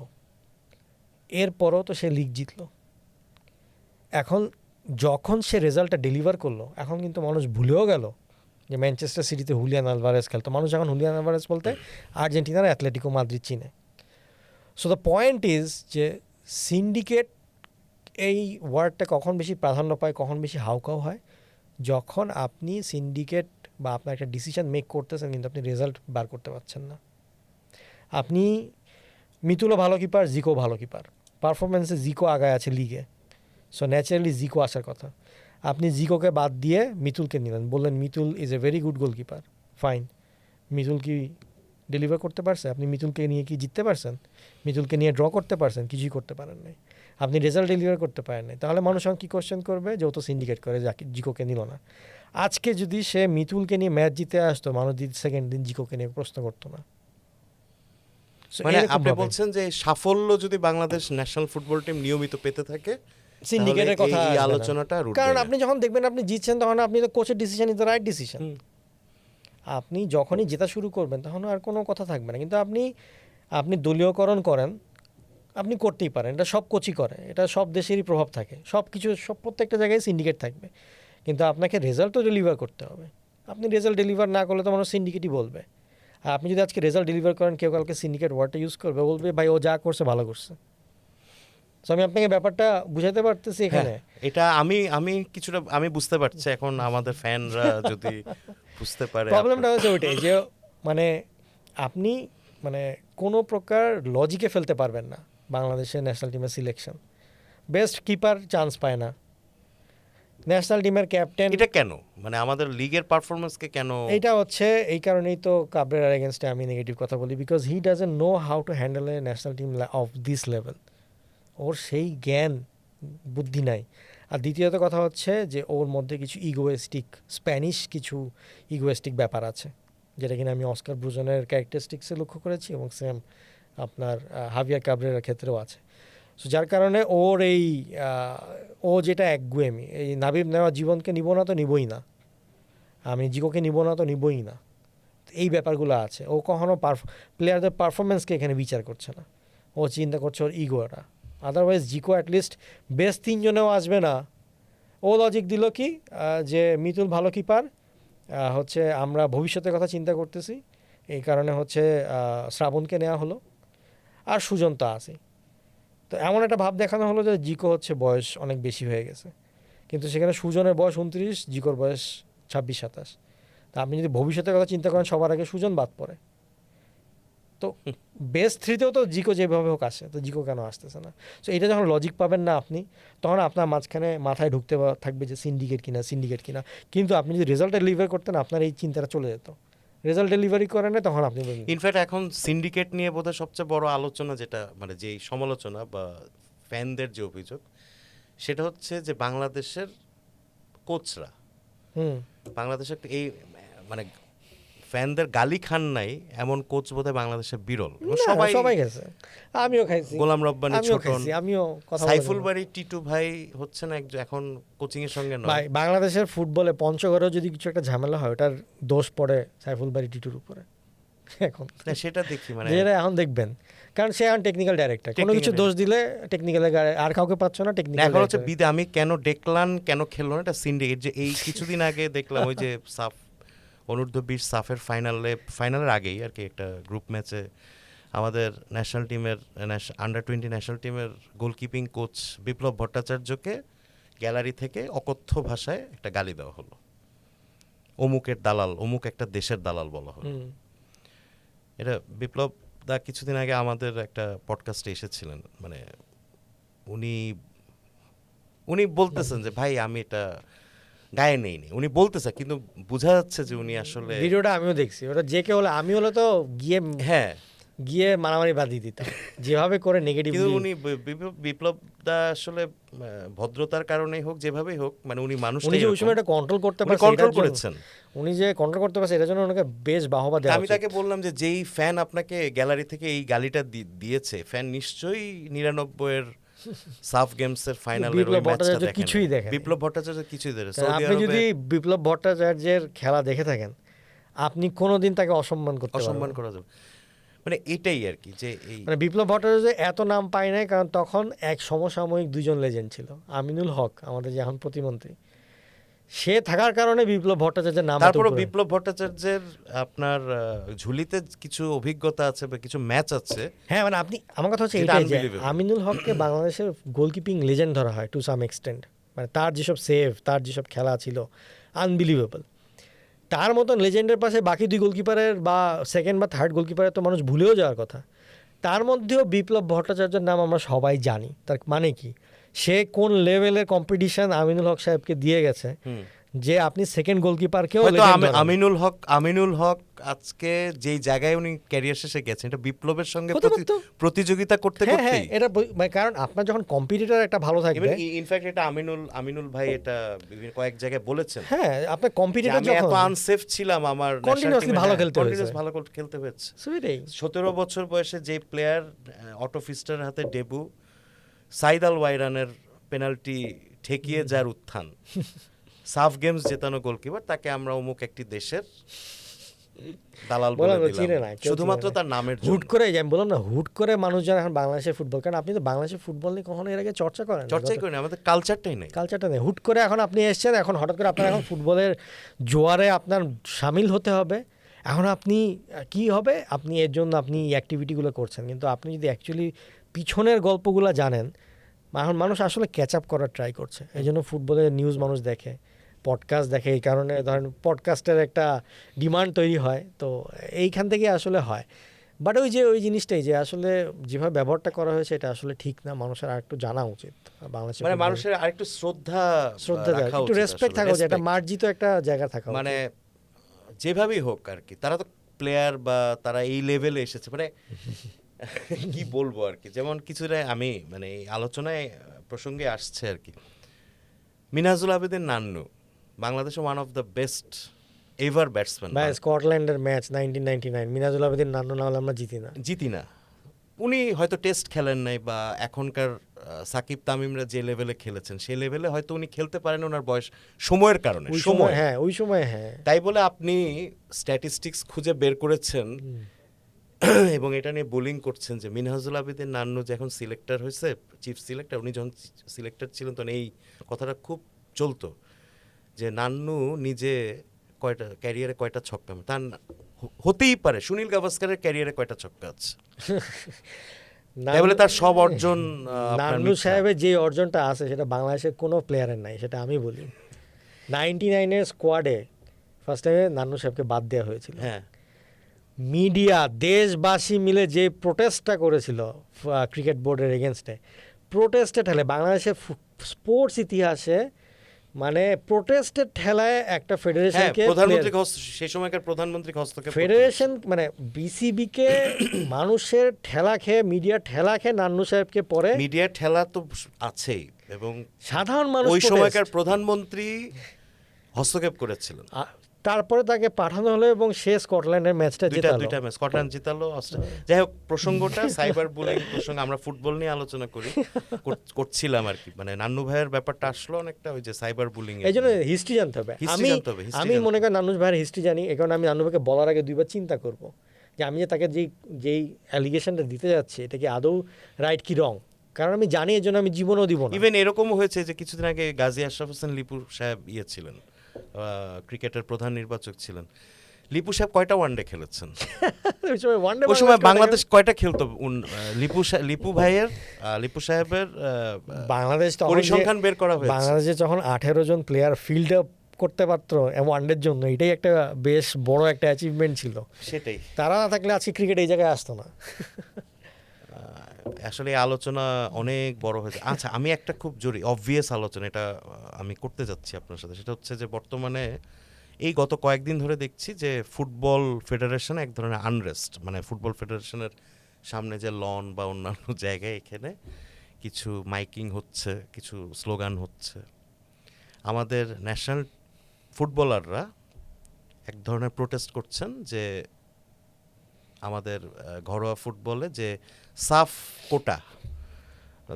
এরপরও তো সে লিগ জিতলো। এখন যখন সে রেজাল্টটা ডেলিভার করলো, এখন কিন্তু মানুষ ভুলেও গেল যে ম্যানচেস্টার সিটিতে হুলিয়ান আলভারেজ খেলতো। মানুষ এখন হুলিয়ান আলভারেজ বলতে আর্জেন্টিনার অ্যাথলেটিকো মাদ্রিদ চিনে। সো দ্য পয়েন্ট ইজ যে সিন্ডিকেট এই ওয়ার্ডটা কখন বেশি প্রাধান্য পায়, কখন বেশি হাউকাউ হয়, যখন আপনি সিন্ডিকেট বা আপনার একটা ডিসিশন মেক করতেছেন কিন্তু আপনি রেজাল্ট বার করতে পারছেন না। আপনি মিতুলও ভালো কিপার, জিকো ভালো কিপার, পারফরমেন্সে জিকো আগায় আছে লিগে, সো ন্যাচারালি জিকো আসার কথা। আপনি জিকোকে বাদ দিয়ে মিতুলকে নিলেন, বললেন Mitul is a very good goalkeeper, fine. Mitul কি ডেলিভার করতে পারছে? আপনি মিতুলকে নিয়ে কি জিততে পারছেন? মিতুলকে নিয়ে ড্র করতে পারছেন? কিছুই করতে পারেন নাই। আপনি রেজাল্ট ডেলিভার করতে পারেন নাই, তাহলে মানুষ কি কোশ্চেন করবে যে ও তো সিন্ডিকেট করে, যাকে জিকোকে নিল না। আজকে যদি সে মিতুলকে নিয়ে ম্যাচ জিতে আসতো, মানুষ সেকেন্ড দিন জিকোকে নিয়ে প্রশ্ন করতো না। So মানে এরকম আপনি ভাবে বলছেন যে সাফল্য যদি বাংলাদেশ ন্যাশনাল ফুটবল টিম নিয়মিত পেতে থাকে, সিন্ডিকেটের কথা এই আসবে না। আলোচনাটা রুটবে কারণ না। আপনি যখন দেখবেন আপনি জিতছেন, তখন আপনি তো কোচের decision is the right decision. আপনি যখনই জেতা শুরু করবেন তখন আর কোনো কথা থাকবে না। কিন্তু আপনি দলীয়করণ করেন, আপনি করতেই পারেন, এটা সব কোচই করে, এটা সব দেশেরই প্রভাব থাকে, সব কিছু সব প্রত্যেকটা জায়গায় সিন্ডিকেট থাকবে। কিন্তু আপনাকে রেজাল্ট তো ডেলিভার করতে হবে। আপনি রেজাল্ট ডেলিভার না করলে তো মানুষ সিন্ডিকেটই বলবে। আর আপনি যদি আজকে রেজাল্ট ডেলিভার করেন, কেউ কালকে সিন্ডিকেট ওয়ার্ডটা ইউজ করবে, বলবে ভাই ও যা করছে ভালো করছে। তো আমি আপনাকে ব্যাপারটা বুঝাতে পারতেছি এখানে। এটা আমি কিছুটা আমি বুঝতে পারছি। এখন আমাদের ফ্যানরা যদি বুঝতে পারে, প্রবলেমটা হচ্ছে ওইটাই যে মানে আপনি মানে কোনো প্রকার লজিকে ফেলতে পারবেন না। বাংলাদেশের ন্যাশনাল টিমের সিলেকশন, বেস্ট কিপার চান্স পায় না, ন্যাশনাল টিমের ক্যাপ্টেন। এটা কেন, মানে আমাদের লিগের পারফরমেন্সকে কেন? এইটা হচ্ছে এই কারণেই তো কাবরেরার এগেনস্টে আমি নেগেটিভ কথা বলি, because he doesn't know how to handle a national team of this level. ওর সেই জ্ঞান বুদ্ধি নাই। আর দ্বিতীয়ত কথা হচ্ছে যে ওর মধ্যে কিছু ইগোয়েস্টিক, স্প্যানিশ কিছু ইগোয়েস্টিক ব্যাপার আছে, যেটা কিনা আমি অস্কার ব্রুজনের ক্যারেক্টারিস্টিক্সে লক্ষ্য করেছি, এবং সেম আপনার হাভিয়ার কাবরেরার ক্ষেত্রেও আছে। সো যার কারণে ওর এই ও যেটা একগুয়েমি, এই নাবিব নেওয়া জীবনকে নিব না তো নিবই না, আমি জিকোকে নিব না তো নিবই না, এই ব্যাপারগুলো আছে। ও কখনো প্লেয়ারদের পারফরমেন্সকে এখানে বিচার করছে না, ও চিন্তা করছে ওর ইগোটা। আদারওয়াইজ জিকো অ্যাটলিস্ট বেস্ট তিনজনেও আসবে না। ও লজিক দিল কি যে মিতুল ভালো কিপার, হচ্ছে আমরা ভবিষ্যতের কথা চিন্তা করতেছি, এই কারণে হচ্ছে শ্রাবণকে নেওয়া হলো, আর সুজন তো আছে। তো এমন একটা ভাব দেখানো হলো যে জিকো হচ্ছে বয়স অনেক বেশি হয়ে গেছে, কিন্তু সেখানে সুজনের বয়স 29, জিকোর বয়স 26-27। তা আপনি যদি ভবিষ্যতের কথা চিন্তা করেন, সবার আগে সুজন বাদ পড়ে। তো বেস্ট থ্রিতেও তো জিকো যেভাবে হোক আসে, তো জিকো কেন আসতেছে না? সো এটা যখন লজিক পাবেন না আপনি, তখন আপনার মাঝখানে মাথায় ঢুকতে থাকবে যে সিন্ডিকেট কিনা। কিন্তু আপনি যদি রেজাল্ট ডেলিভার করতেন, আপনার এই চিন্তাটা চলে যেত। রেজাল্ট ডেলিভারি করেন না, তখন আপনি বলবেন। ইনফ্যাক্ট এখন সিন্ডিকেট নিয়ে বোধহয় সবচেয়ে বড় আলোচনা, যেটা মানে যেই সমালোচনা বা ফ্যানদের যে অভিযোগ, সেটা হচ্ছে যে বাংলাদেশের কোচরা, বাংলাদেশের এই মানে ফ্যানদের গালি খান নাই এমন কোচ বোধহয় বাংলাদেশে বিরল। সবাই গেছে, আমিও খাইছি, গোলাম রব্বানী, ছোটন, আমিও কথা সাইফুল বাড়ি, টিটু ভাই হচ্ছে না এখন কোচিং এর সঙ্গে নয়। ভাই বাংলাদেশের ফুটবলে পঞ্চগড়েও যদি কিছু একটা ঝামেলা হয়, ওটার দোষ পড়ে সাইফুল বাড়ি টিটুর উপরে। এখন সেটা দেখি মানে যেটা এখন দেখবেন, কারণ সে এখন টেকনিক্যাল ডাইরেক্টর, কোনো কিছু দোষ দিলে টেকনিক্যাল, আর কাউকে পাচ্ছ না টেকনিক্যাল। এখন হচ্ছে বিদে আমি কেন ডেকলান কেন খেললো না, এটা সিন্ডিকেট। যে এই কিছুদিন আগে দেখলাম ওই যে সাফ অনূর্ধ্ব-20 সাফের ফাইনালের আগেই আর কি একটা গ্রুপ ম্যাচে আমাদের ন্যাশনাল টিমের আন্ডার-20 ন্যাশনাল টিমের গোলকিপিং কোচ বিপ্লব ভট্টাচার্যকে গ্যালারি থেকে অকথ্য ভাষায় একটা গালি দেওয়া হলো। অমুকের দালাল, অমুক একটা দেশের দালাল বলা হলো। এটা বিপ্লব দা কিছুদিন আগে আমাদের একটা পডকাস্টে এসেছিলেন, মানে উনি বলতেছেন যে ভাই আমি এটা গায়ে নেইনি, উনি বলতেছে, কিন্তু বোঝা যাচ্ছে যে উনি আসলে ভিডিওটা আমিও দেখছি, ওটা যে কেউ হলে আমি হলে তো গিয়ে মারামারি বাঁধিয়ে দিতাম, যেভাবে করে নেগেটিভ। কিন্তু উনি বিপ্লব দা আসলে ভদ্রতার কারণেই হোক, যেভাবেই হোক, মানে উনি মানুষটা যে ওই সময় এটা কন্ট্রোল করতে পারছেন, কন্ট্রোল করেছেন, উনি যে কন্ট্রোল করতে পারছেন, এটার জন্য ওনাকে বেশ বাহবা দেওয়া। আমি তাকে বললাম যে যেই ফ্যান আপনাকে গ্যালারি থেকে এই গালিটা দিয়েছে, ফ্যান নিশ্চয়ই 99 এর সাফ গেমসের ফাইনালের ওই ম্যাচটা দেখেন। কিছুই দেখেন বিপ্লব ভট্টাচার্য কিছুই দেখেন। আপনি যদি বিপ্লব ভট্টাচার্যের খেলা দেখে থাকেন, আপনি কোনোদিন তাকে অসম্মান করা যাবে, মানে এটাই আর কি। যে এই মানে বিপ্লব ভট্টাচার্য এত নাম পায় নাই, কারণ তখন এক সমসাময়িক দুজন লেজেন্ড ছিল, আমিনুল হক আমাদের যে এখন প্রতিমন্ত্রী, সে থাকার কারণে বিপ্লব ভট্টাচার্যের নাম। তারপরে বিপ্লব ভট্টাচার্যের আপনার ঝুলিতে কিছু অভিজ্ঞতা আছে বা কিছু ম্যাচ আছে। হ্যাঁ, মানে আপনি, আমার কথা হচ্ছে এটাই যে আমিনুল হককে বাংলাদেশের গোলকিপিং লেজেন্ড ধরা হয় টু সাম এক্সটেন্ট। মানে তার যেসব সেভ, তার যেসব খেলা ছিল, আনবিলিভেবল। তার মতন লেজেন্ডের পাশে বাকি দুই গোলকিপারের বা সেকেন্ড বা থার্ড গোলকিপারের তো মানুষ ভুলেও যাওয়ার কথা। তার মধ্যেও বিপ্লব ভট্টাচার্যের নাম আমরা সবাই জানি। তার মানে কি, সে কোন লেভেলের কম্পিটিশন আমিনুল হক সাহেবকে দিয়ে গেছে, যে আপনি সেকেন্ড গোলকিপারকেও হয়তো আমিনুল হক আজকে যেই জায়গায় উনি ক্যারিয়ার শেষে গেছেন এটা বিপ্লবের সঙ্গে হতে পারতো। প্রতিযোগিতা করতে হ্যাঁ করতেই এটা মানে কারণ আপনার যখন কম্পিটিটর একটা ভালো থাকবে, ইনফ্যাক্ট এটা আমিনুল ভাই এটা বিভিন্ন কয়েক জায়গায় বলেছেন হ্যাঁ আপনার যে কম্পিটিটর আমি যখন এত আনসেফ ছিলাম আমার Continuously ভালো খেলতে হয়েছে। কন্টিনিউয়াস ভালো খেলতে হয়েছে। সেটাই 17 বছর বয়সে যে প্লেয়ার অটো ফিস্টার হাতে ডেবু, সাইদ আল ওয়াইরানের পেনাল্টি ঠেকিয়ে যার উত্থান, সাফ গেমস জেতানো গোলকিপার, তাকে আমরা অমুক একটি দেশের দালাল বলে বললাম তো, চিনে দিলাম না, কেউ শুধুমাত্র চিনে না। তার নামের হুট জন্য। করে আমি বললাম না, হুট করে মানুষজন এখন বাংলাদেশের ফুটবল, কারণ আপনি তো বাংলাদেশের ফুটবল নিয়ে কখনো এর আগে চর্চা করেন চর্চাই করি না, আমাদের কালচারটাই নেই। কালচারটা নেই। হুট করে এখন আপনি এসেছেন, এখন হঠাৎ করে আপনার এখন ফুটবলের জোয়ারে আপনার সামিল হতে হবে। এখন আপনি কি হবে, আপনি এর জন্য আপনি এই অ্যাক্টিভিটিগুলো করছেন, কিন্তু আপনি যদি অ্যাকচুয়ালি পিছনের গল্পগুলো জানেন, এখন মানুষ আসলে ক্যাচ আপ করার ট্রাই করছে। এই জন্য ফুটবলের নিউজ মানুষ দেখে, পডকাস্ট দেখে, এই কারণে ধরেন পডকাস্টের একটা ডিমান্ড তৈরি হয়, তো এইখান থেকে আসলে হয়। বাট ওই জিনিসটাই যে আসলে যেভাবে ব্যবহারটা করা হয়েছে এটা আসলে ঠিক না, মানুষের আর একটু জানা উচিত বাংলাদেশের মানে ফুটবল। মানুষের আরেকটু শ্রদ্ধা দেওয়া, রাখা একটু উচিত, রেসপেক্ট আসলে, থাকা উচিত, একটা respect। মার্জিত একটা জায়গা থাকা উচিত। মানে যেভাবেই হোক আর কি, তারা তো প্লেয়ার বা তারা এই লেভেলে এসেছে, মানে কি বলবো আর কি। যেমন কিছুটা আমি মানে এই আলোচনায় প্রসঙ্গে আসছে আর কি, মিনহাজুল আবেদিন নান্নু বাংলাদেশে one of the best ever batsman. ভাই স্কটল্যান্ডের ম্যাচ 1999, মিনাজুল আবেদিন নান্নু না হলে আমরা জিতি না। উনি হয়তো টেস্ট খেলেন নাই, বা এখনকার সাকিব তামিমরা যে লেভেলে খেলেছেন সেই লেভেলে হয়তো উনি খেলতে পারেন ওনার বয়স সময়ের কারণে। ওই সময় হ্যাঁ তাই বলে আপনি স্ট্যাটিস্টিক্স খুঁজে বের করেছেন এবং এটা নিয়ে বোলিং করছেন যে মিনহাজুল আবেদিন নান্নু যে এখন সিলেক্টর হয়েছে, চিফ সিলেক্টর, উনি যখন সিলেক্টর ছিলেন তখন এই কথাটা খুব চলতো যে নান্নু নিজে ক্যারিয়ারে কয়টা ছক্কা, তার হতেই পারে সুনীল গাভাস্কারের ক্যারিয়ারে কয়টা ছক্কা আছে, তাই বলে তার সব অর্জন আপনার নান্নু মিথ্যা। সাহেবের যে অর্জনটা আছে সেটা বাংলাদেশের কোনো প্লেয়ারের নাই, সেটা আমি বলি। 99-এর স্কোয়াডে ফার্স্ট টাইমে নান্নু সাহেবকে বাদ দেওয়া হয়েছিল। হ্যাঁ, মিডিয়া দেশবাসী মিলে যে প্রোটেস্টটা করেছিল ক্রিকেট বোর্ডের এগেনস্টে, প্রোটেস্টের ঠেলে বাংলাদেশের স্পোর্টস ইতিহাসে মানে প্রোটেস্টের ঠেলায় একটা ফেডারেশনকে, প্রধানমন্ত্রী সেই সময়কার প্রধানমন্ত্রী হস্তক্ষেপ করতে ফেডারেশন মানে বিসিবিকে মানুষের ঠেলা খেয়ে, মিডিয়া ঠেলা খেয়ে নান্নু সাহেবকে পরে, মিডিয়ার ঠেলা তো আছেই, এবং সাধারণ মানুষ ওই protest। সময়কার প্রধানমন্ত্রী হস্তক্ষেপ করেছিলেন। তারপরে তাকে পাঠানো হলো এবং সে স্কটল্যান্ডের ম্যাচটা জেতালো। দুইটা ম্যাচ স্কটল্যান্ড জিতালো, যাই হোক প্রসঙ্গটা সাইবার বুলিং প্রসঙ্গ, আমরা ফুটবল নিয়ে আলোচনা করছিলাম আর কি, মানে নান্নু ভাইয়ের ব্যাপারটা আসলো অনেকটা ওই যে সাইবার বুলিং। এই জন্য হিস্ট্রি জানতে হবে। আমি মনে করি নান্নু ভাইয়ের হিস্ট্রি জানি, এই কারণে আমি নান্নু ভাইকে বলার আগে দুইবার চিন্তা করব যে আমি যে তাকে যেই অ্যালিগেশনটা দিতে যাচ্ছি এটা কি আদৌ রাইট কি রং, কারণ আমি জানি এর জন্য আমি জীবনও দিব না। ইভেন এরকমও হয়েছে যে কিছুদিন আগে গাজী আশরাফ হোসেন লিপু সাহেব ছিলেন, ক্রিকেটের প্রধান নির্বাচক ছিলেন। লিপু সাহেব কয়টা ওয়ানডে খেলেছেন? ওই সময় বাংলাদেশ কয়টা খেলতো? লিপু সাহেবের বাংলাদেশ পরিসংখ্যান বের করা হয়েছে। বাংলাদেশে যখন 18 জন প্লেয়ার ফিল্ড আপ করতে পারতো ওয়ানডের জন্য, এটাই একটা বেশ বড় একটা অ্যাচিভমেন্ট ছিল। সেটাই, তারা না থাকলে আজকে ক্রিকেট এই জায়গায় আসতো না। আসলে এই আলোচনা অনেক বড় হয়েছে। আচ্ছা, আমি একটা খুব অবভিয়াস আলোচনা এটা আমি করতে যাচ্ছি আপনার সাথে, সেটা হচ্ছে যে বর্তমানে এই গত কয়েকদিন ধরে দেখছি যে ফুটবল ফেডারেশন এক ধরনের আনরেস্ট, মানে ফুটবল ফেডারেশনের সামনে যে লন বা অন্যান্য জায়গায় এখানে কিছু মাইকিং হচ্ছে, কিছু স্লোগান হচ্ছে। আমাদের ন্যাশনাল ফুটবলাররা এক ধরনের প্রোটেস্ট করছেন যে আমাদের ঘরোয়া ফুটবলে যে সাফ কোটা,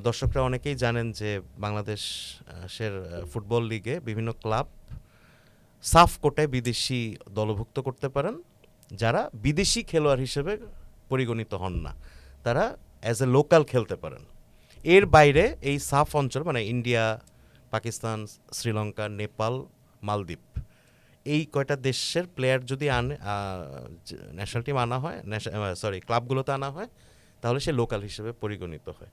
দর্শকরা অনেকেই জানেন যে বাংলাদেশের ফুটবল লিগে বিভিন্ন ক্লাব সাফ কোটায় বিদেশি দলভুক্ত করতে পারেন, যারা বিদেশি খেলোয়াড় হিসেবে পরিগণিত হন না, তারা অ্যাজ এ লোকাল খেলতে পারেন। এর বাইরে এই সাফ অঞ্চল মানে ইন্ডিয়া, পাকিস্তান, শ্রীলঙ্কা, নেপাল, মালদ্বীপ, এই কয়টা দেশের প্লেয়ার যদি ন্যাশনাল টিম আনা হয়, ক্লাবগুলোতে আনা হয়, তাহলে সে লোকাল হিসেবে পরিগণিত হয়।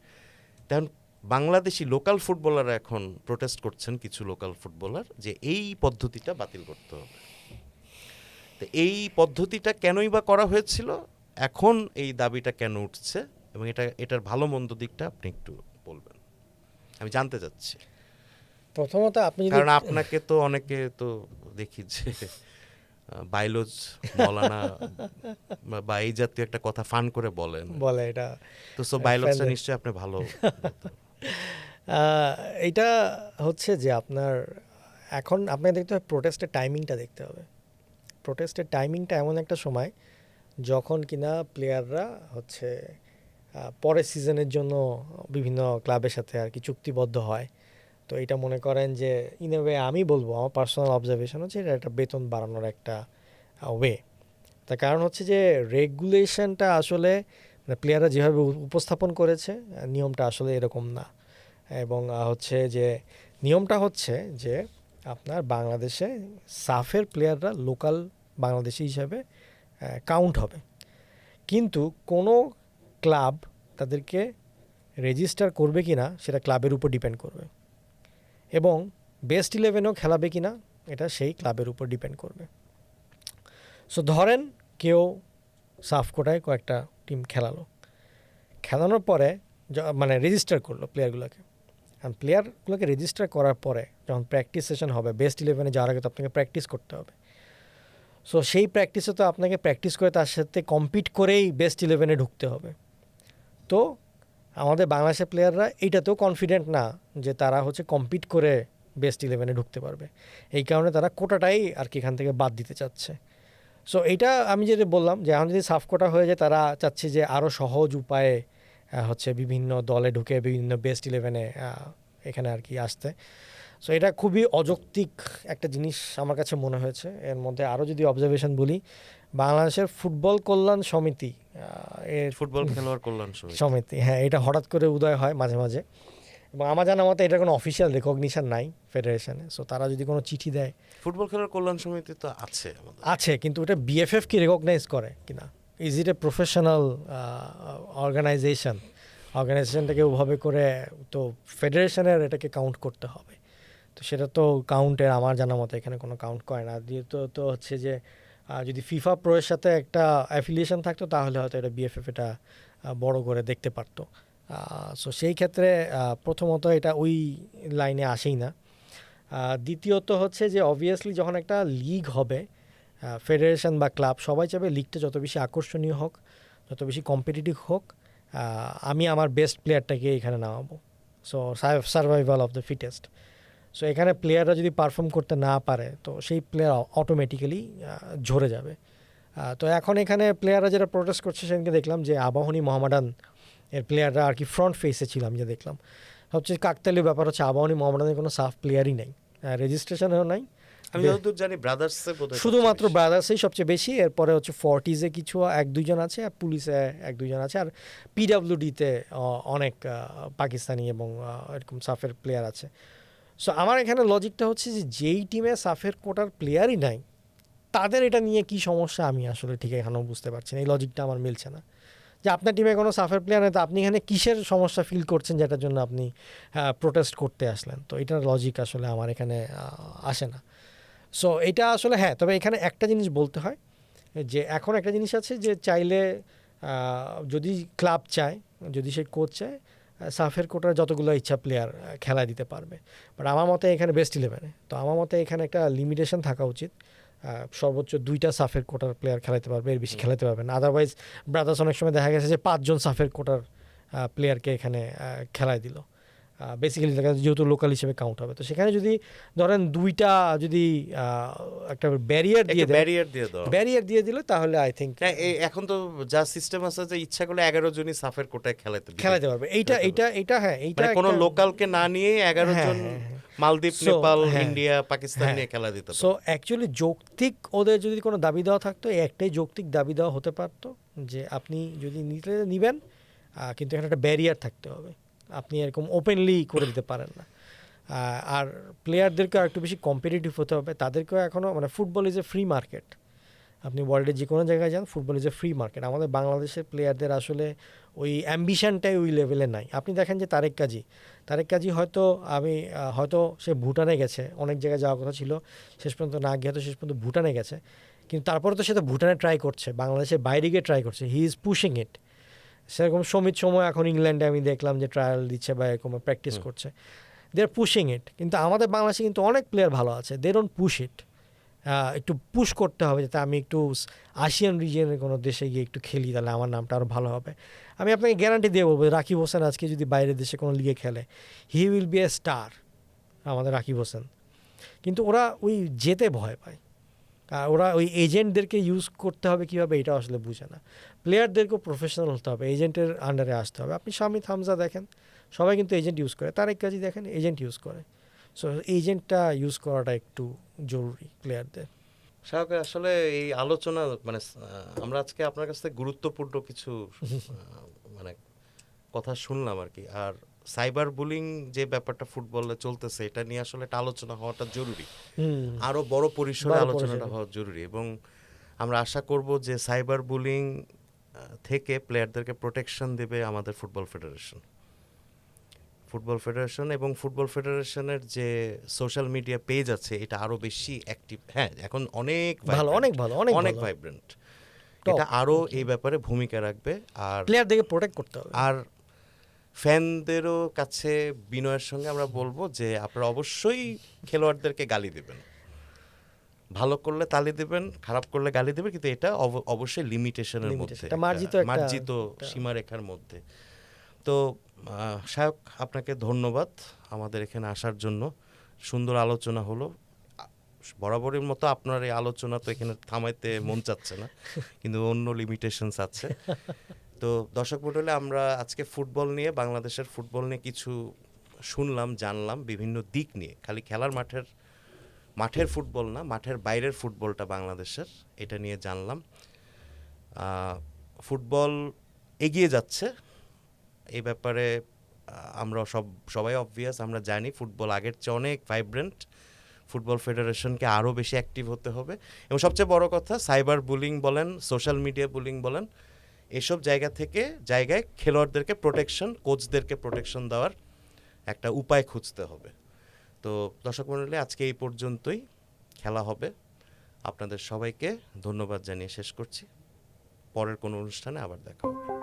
তেমন বাংলাদেশি লোকাল ফুটবলাররা এখন প্রোটেস্ট করছেন, কিছু লোকাল ফুটবলার, যে এই পদ্ধতিটা বাতিল করতে হবে। তো এই পদ্ধতিটা কেনই বা করা হয়েছিল, এখন এই দাবিটা কেন উঠছে, এবং এটার ভালো মন্দ দিকটা আপনি একটু বলবেন, আমি জানতে চাচ্ছি। প্রথমত আপনি যদি কারণ আপনাকে তো অনেকে তো দেখি যে বাইলোজ মৌলানা বা এই জাতীয় একটা কথা ফান করে বলেন, বলে এটা তো সো বাইলোজটা ফ্যানদের নিশ্চয়ই আপনি ভালো বলতে। এটা হচ্ছে যে আপনার এখন আপনাকে দেখতে হবে প্রোটেস্টের টাইমিংটা দেখতে হবে। প্রোটেস্টের টাইমিংটা এমন একটা সময় যখন কিনা প্লেয়াররা হচ্ছে পরের সিজনের জন্য বিভিন্ন ক্লাবের সাথে আর কি চুক্তিবদ্ধ হয়। তো এটা মনে করেন যে ইন এ ওয়ে আমি বলবো আমার পার্সোনাল অবজারভেশন হচ্ছে এটা একটা বেতন বাড়ানোর একটা ওয়ে। তার কারণ হচ্ছে যে রেগুলেশনটা আসলে মানে প্লেয়াররা যেভাবে উপস্থাপন করেছে নিয়মটা আসলে এরকম না। এবং হচ্ছে যে নিয়মটা হচ্ছে যে আপনার বাংলাদেশে সাফের প্লেয়াররা লোকাল বাংলাদেশি হিসাবে কাউন্ট হবে, কিন্তু কোনো ক্লাব তাদেরকে রেজিস্টার করবে কি না সেটা ক্লাবের উপর ডিপেন্ড করবে, এবং বেস্ট 11ও খেলাবে কি না এটা সেই ক্লাবের উপর ডিপেন্ড করবে। সো ধরেন কেউ সাফ কোটায় কয়েকটা টিম খেলানোর পরে মানে রেজিস্টার করলো প্লেয়ারগুলোকে, কারণ প্লেয়ারগুলোকে রেজিস্টার করার পরে যখন প্র্যাকটিস সেশন হবে বেস্ট 11-এ যাওয়ার আগে তো আপনাকে প্র্যাকটিস করতে হবে। সো সেই প্র্যাকটিসে তো আপনাকে প্র্যাকটিস করে তার সাথে কম্পিট করেই বেস্ট 11-এ ঢুকতে হবে। তো আমাদের বাংলাদেশের প্লেয়াররা এইটাতেও কনফিডেন্ট না যে তারা হচ্ছে কম্পিট করে বেস্ট 11-এ ঢুকতে পারবে, এই কারণে তারা কোটাটাই আর কি এখান থেকে বাদ দিতে চাচ্ছে। সো এইটা আমি যেটা বললাম যে এখন যদি সাফ কোটা হয়ে যায় তারা চাচ্ছে যে আরও সহজ উপায়ে হচ্ছে বিভিন্ন দলে ঢুকে বিভিন্ন বেস্ট 11-এ এখানে আর কি আসতে। সো এটা খুবই অযৌক্তিক একটা জিনিস আমার কাছে মনে হয়েছে। এর মধ্যে আরও যদি অবজারভেশন বলি, বাংলাদেশের ফুটবল কল্যাণ সমিতি এর ফুটবল খেলোয়াড় কল্যাণ সমিতি, হ্যাঁ, এটা হঠাৎ করে উদয় হয় মাঝে মাঝে, এবং আমার জানা মতে এটার কোনো অফিসিয়াল রেকগনিশন নাই ফেডারেশনে। সো তারা যদি কোনো চিঠি দেয়, ফুটবল খেলোয়াড় কল্যাণ সমিতি তো আছে আমাদের। আছে, কিন্তু এটা বিএফএফ কি রেকগনাইজ করে কিনা, ইজ ইট এ প্রফেশনাল অর্গানাইজেশনটাকে ওভাবে করে তো ফেডারেশনের এটাকে কাউন্ট করতে হবে। তো সেটা তো কাউন্টের আমার জানা মতো এখানে কোনো কাউন্ট করে না। দ্বিতীয়ত তো হচ্ছে যে যদি ফিফা প্রোয়ের সাথে একটা অ্যাফিলিয়েশন থাকতো তাহলে হয়তো এটা বিএফএফ এটা বড় করে দেখতে পারতো। সো সেই ক্ষেত্রে প্রথমত এটা ওই লাইনে আসেই না। দ্বিতীয়ত হচ্ছে যে অবভিয়াসলি যখন একটা লিগ হবে, ফেডারেশন বা ক্লাব সবাই চাইবে লিগটা যত বেশি আকর্ষণীয় হোক, যত বেশি কম্পিটিটিভ হোক, আমি আমার বেস্ট প্লেয়ারটাকে এখানে নামাবো। So survival of the fittest. So এখানে প্লেয়াররা যদি পারফর্ম করতে না পারে তো সেই প্লেয়ার অটোমেটিক্যালি ঝরে যাবে। তো এখন এখানে প্লেয়াররা যেটা প্রোটেস্ট করছে সেদিনকে দেখলাম যে আবাহনী মোহামেডান এর প্লেয়াররা আর কি ফ্রন্ট ফেসে ছিলাম, যে দেখলাম সবচেয়ে কাকতালীয় ব্যাপার হচ্ছে আবাহনী মোহামেডানের কোনো সাফ প্লেয়ারই নেই, রেজিস্ট্রেশনেও নাই। আমি যতদূর জানি ব্রাদার্সে বোধহয় শুধুমাত্র ব্রাদার্সেই সবচেয়ে বেশি, এরপরে হচ্ছে ফর্টিজে কিছু 1-2 জন আছে, আর পুলিশে 1-2 জন আছে, আর পিডাব্লিউডিতে অনেক পাকিস্তানি এবং এরকম সাফের প্লেয়ার আছে। সো আমার এখানে লজিকটা হচ্ছে যে যেই টিমে সাফের কোটার প্লেয়ারই নাই তাদের এটা নিয়ে কি সমস্যা আমি আসলে ঠিক এখনও বুঝতে পারছি না। এই লজিকটা আমার মিলছে না যে আপনার টিমে কোনো সাফের প্লেয়ার নেই তো আপনি এখানে কিসের সমস্যা ফিল করছেন যেটার জন্য আপনি প্রোটেস্ট করতে আসলেন। তো এটার লজিক আসলে আমার এখানে আসে না। সো এটা আসলে হ্যাঁ, তবে এখানে একটা জিনিস বলতে হয় যে এখন একটা জিনিস আছে যে চাইলে যদি ক্লাব চায়, যদি সে কোচ চায়, সাফের কোটার যতগুলো ইচ্ছা প্লেয়ার খেলায় দিতে পারবে। বাট আমার মতে এখানে বেস্ট 11-এ তো আমার মতে এখানে একটা লিমিটেশন থাকা উচিত। সর্বোচ্চ 2টা সাফের কোটার প্লেয়ার খেলাতে পারবে, এর বেশি খেলাতে পারবে না। আদারওয়াইজ ব্রাদার্স অনেক সময় দেখা গেছে যে 5 জন সাফের কোটার প্লেয়ারকে এখানে খেলায় দিল, বেসিক্যালি যেহেতু লোকাল হিসেবে কাউন্ট হবে। তো সেখানে যদি ধরেন 2টা যদি একটা ব্যারিয়ার দিয়ে দিল তাহলে আই থিঙ্ক এখন তো যা সিস্টেম আছে যে ইচ্ছা করলে 11 জনই সাফের কোটায় খেলাতে পারবে। এইটা হ্যাঁ, এইটা কোনো লোকালকে না নিয়ে 11 জন মালদ্বীপ, নেপাল, ইন্ডিয়া, পাকিস্তান নিয়ে খেলা দিতে পারে। সো অ্যাকচুয়ালি যৌক্তিক ওদের যদি কোনো দাবি দেওয়া থাকতো, একটাই যৌক্তিক দাবি দেওয়া হতে পারতো যে আপনি যদি নিবেন কিন্তু এখানে একটা ব্যারিয়ার থাকতে হবে, আপনি এরকম ওপেনলি করে দিতে পারেন না। আর প্লেয়ারদেরকে একটু বেশি কম্পিটিটিভ হতে হবে, তাদেরকেও এখনও মানে football is a free market. আপনি ওয়ার্ল্ডের যে কোনো জায়গায় যান, football is a free market. আমাদের বাংলাদেশের প্লেয়ারদের আসলে ওই অ্যাম্বিশনটাই ওই লেভেলে নাই। আপনি দেখেন যে তারেক কাজী হয়তো সে ভুটানে গেছে, অনেক জায়গায় যাওয়ার কথা ছিল, শেষ পর্যন্ত না গিয়ে তো শেষ পর্যন্ত ভুটানে গেছে, কিন্তু তারপরে তো সে তো ভুটানে ট্রাই করছে, বাংলাদেশের বাইরে গিয়ে ট্রাই করছে, হি ইজ পুশিং ইট। সেরকম সময় এখন ইংল্যান্ডে আমি দেখলাম যে ট্রায়াল দিচ্ছে বা এরকম প্র্যাকটিস করছে। দে আর পুশিং ইট, কিন্তু আমাদের বাংলাদেশে কিন্তু অনেক প্লেয়ার ভালো আছে, দে ডোন্ট পুশ ইট। একটু পুশ করতে হবে যাতে আমি একটু আসিয়ান রিজিয়নের কোনো দেশে গিয়ে একটু খেলি, তাহলে আমার নামটা আরও ভালো হবে। আমি আপনাকে গ্যারান্টি দিয়ে বলবো, রাকিব হোসেন আজকে যদি বাইরের দেশে কোনো লিগে খেলে, he will B A star, আমাদের রাকিব হোসেন। কিন্তু ওরা ওই যেতে ভয় পায়, আর ওরা ওই এজেন্টদেরকে ইউজ করতে হবে কীভাবে এটা আসলে বুঝে না। প্লেয়ারদেরকেও প্রফেশনাল হতে হবে, এজেন্টের আন্ডারে আসতে হবে। আপনি শামিত হামজা দেখেন, সবাই কিন্তু এজেন্ট ইউজ করে, তারেক কাজী দেখেন এজেন্ট ইউজ করে। সো এজেন্টটা ইউজ করাটা একটু জরুরি প্লেয়ারদের। শাহক, আসলে এই আলোচনা মানে আমরা আজকে আপনার কাছ থেকে গুরুত্বপূর্ণ কিছু মানে কথা শুনলাম আর কি। আর সাইবার বুলিং যে ব্যাপারটা ফুটবলে চলতেছে, এটা নিয়ে আসলে একটা আলোচনা হওয়াটা জরুরি, আরো বড় পরিসরে আলোচনাটা হওয়া জরুরি। এবং আমরা আশা করব যে সাইবার বুলিং থেকে প্লেয়ারদেরকে প্রোটেকশন দেবে আমাদের ফুটবল ফেডারেশন এবং ফুটবল ফেডারেশনের যে সোশ্যাল মিডিয়া পেজ আছে এটা আরো বেশি অ্যাক্টিভ। হ্যাঁ, এখন অনেক ভালো, অনেক ভালো, অনেক অনেক ভালো। ভাইব্রেন্ট, এটা আরো এই ব্যাপারে ভূমিকা রাখবে। আর প্লেয়ারদেরকে প্রোটেক্ট করতে হবে। আর ফ্যানদেরও কাছে বিনয়ের সঙ্গে আমরা বলবো যে আপনারা অবশ্যই খেলোয়াড়দেরকে গালি দেবেন, ভালো করলে তালি দেবেন, খারাপ করলে গালি দেবেন, কিন্তু এটা অবশ্যই লিমিটেশনের মধ্যে, এটা মার্জিত সীমারেখার মধ্যে। তো শায়ক, আপনাকে ধন্যবাদ আমাদের এখানে আসার জন্য। সুন্দর আলোচনা হলো। বরাবরের মতো আপনার এই আলোচনা তো এখানে থামাইতে মন চাচ্ছে না, কিন্তু অন্য লিমিটেশনস আছে। তো দর্শক মণ্ডলী, আমরা আজকে ফুটবল নিয়ে, বাংলাদেশের ফুটবল নিয়ে কিছু শুনলাম, জানলাম বিভিন্ন দিক নিয়ে। খালি খেলার মাঠের ফুটবল না, মাঠের বাইরের ফুটবলটা বাংলাদেশের, এটা নিয়ে জানলাম। ফুটবল এগিয়ে যাচ্ছে, এই ব্যাপারে আমরা সবাই অবভিয়াস, আমরা জানি ফুটবল আগের চেয়ে অনেক ভাইব্রেন্ট। ফুটবল ফেডারেশনকে আরও বেশি অ্যাক্টিভ হতে হবে, এবং সবচেয়ে বড় কথা, সাইবার বুলিং বলেন, সোশ্যাল মিডিয়া বুলিং বলেন, এসব জায়গায় খেলোয়াড়দেরকে প্রোটেকশন, কোচদেরকে প্রোটেকশন দেওয়ার একটা উপায় খুঁজতে হবে। তো দর্শক মণ্ডলী, আজকে এই পর্যন্তই, খেলা হবে। আপনাদের সবাইকে ধন্যবাদ জানিয়ে শেষ করছি। পরের কোনো অনুষ্ঠানে আবার দেখা হবে।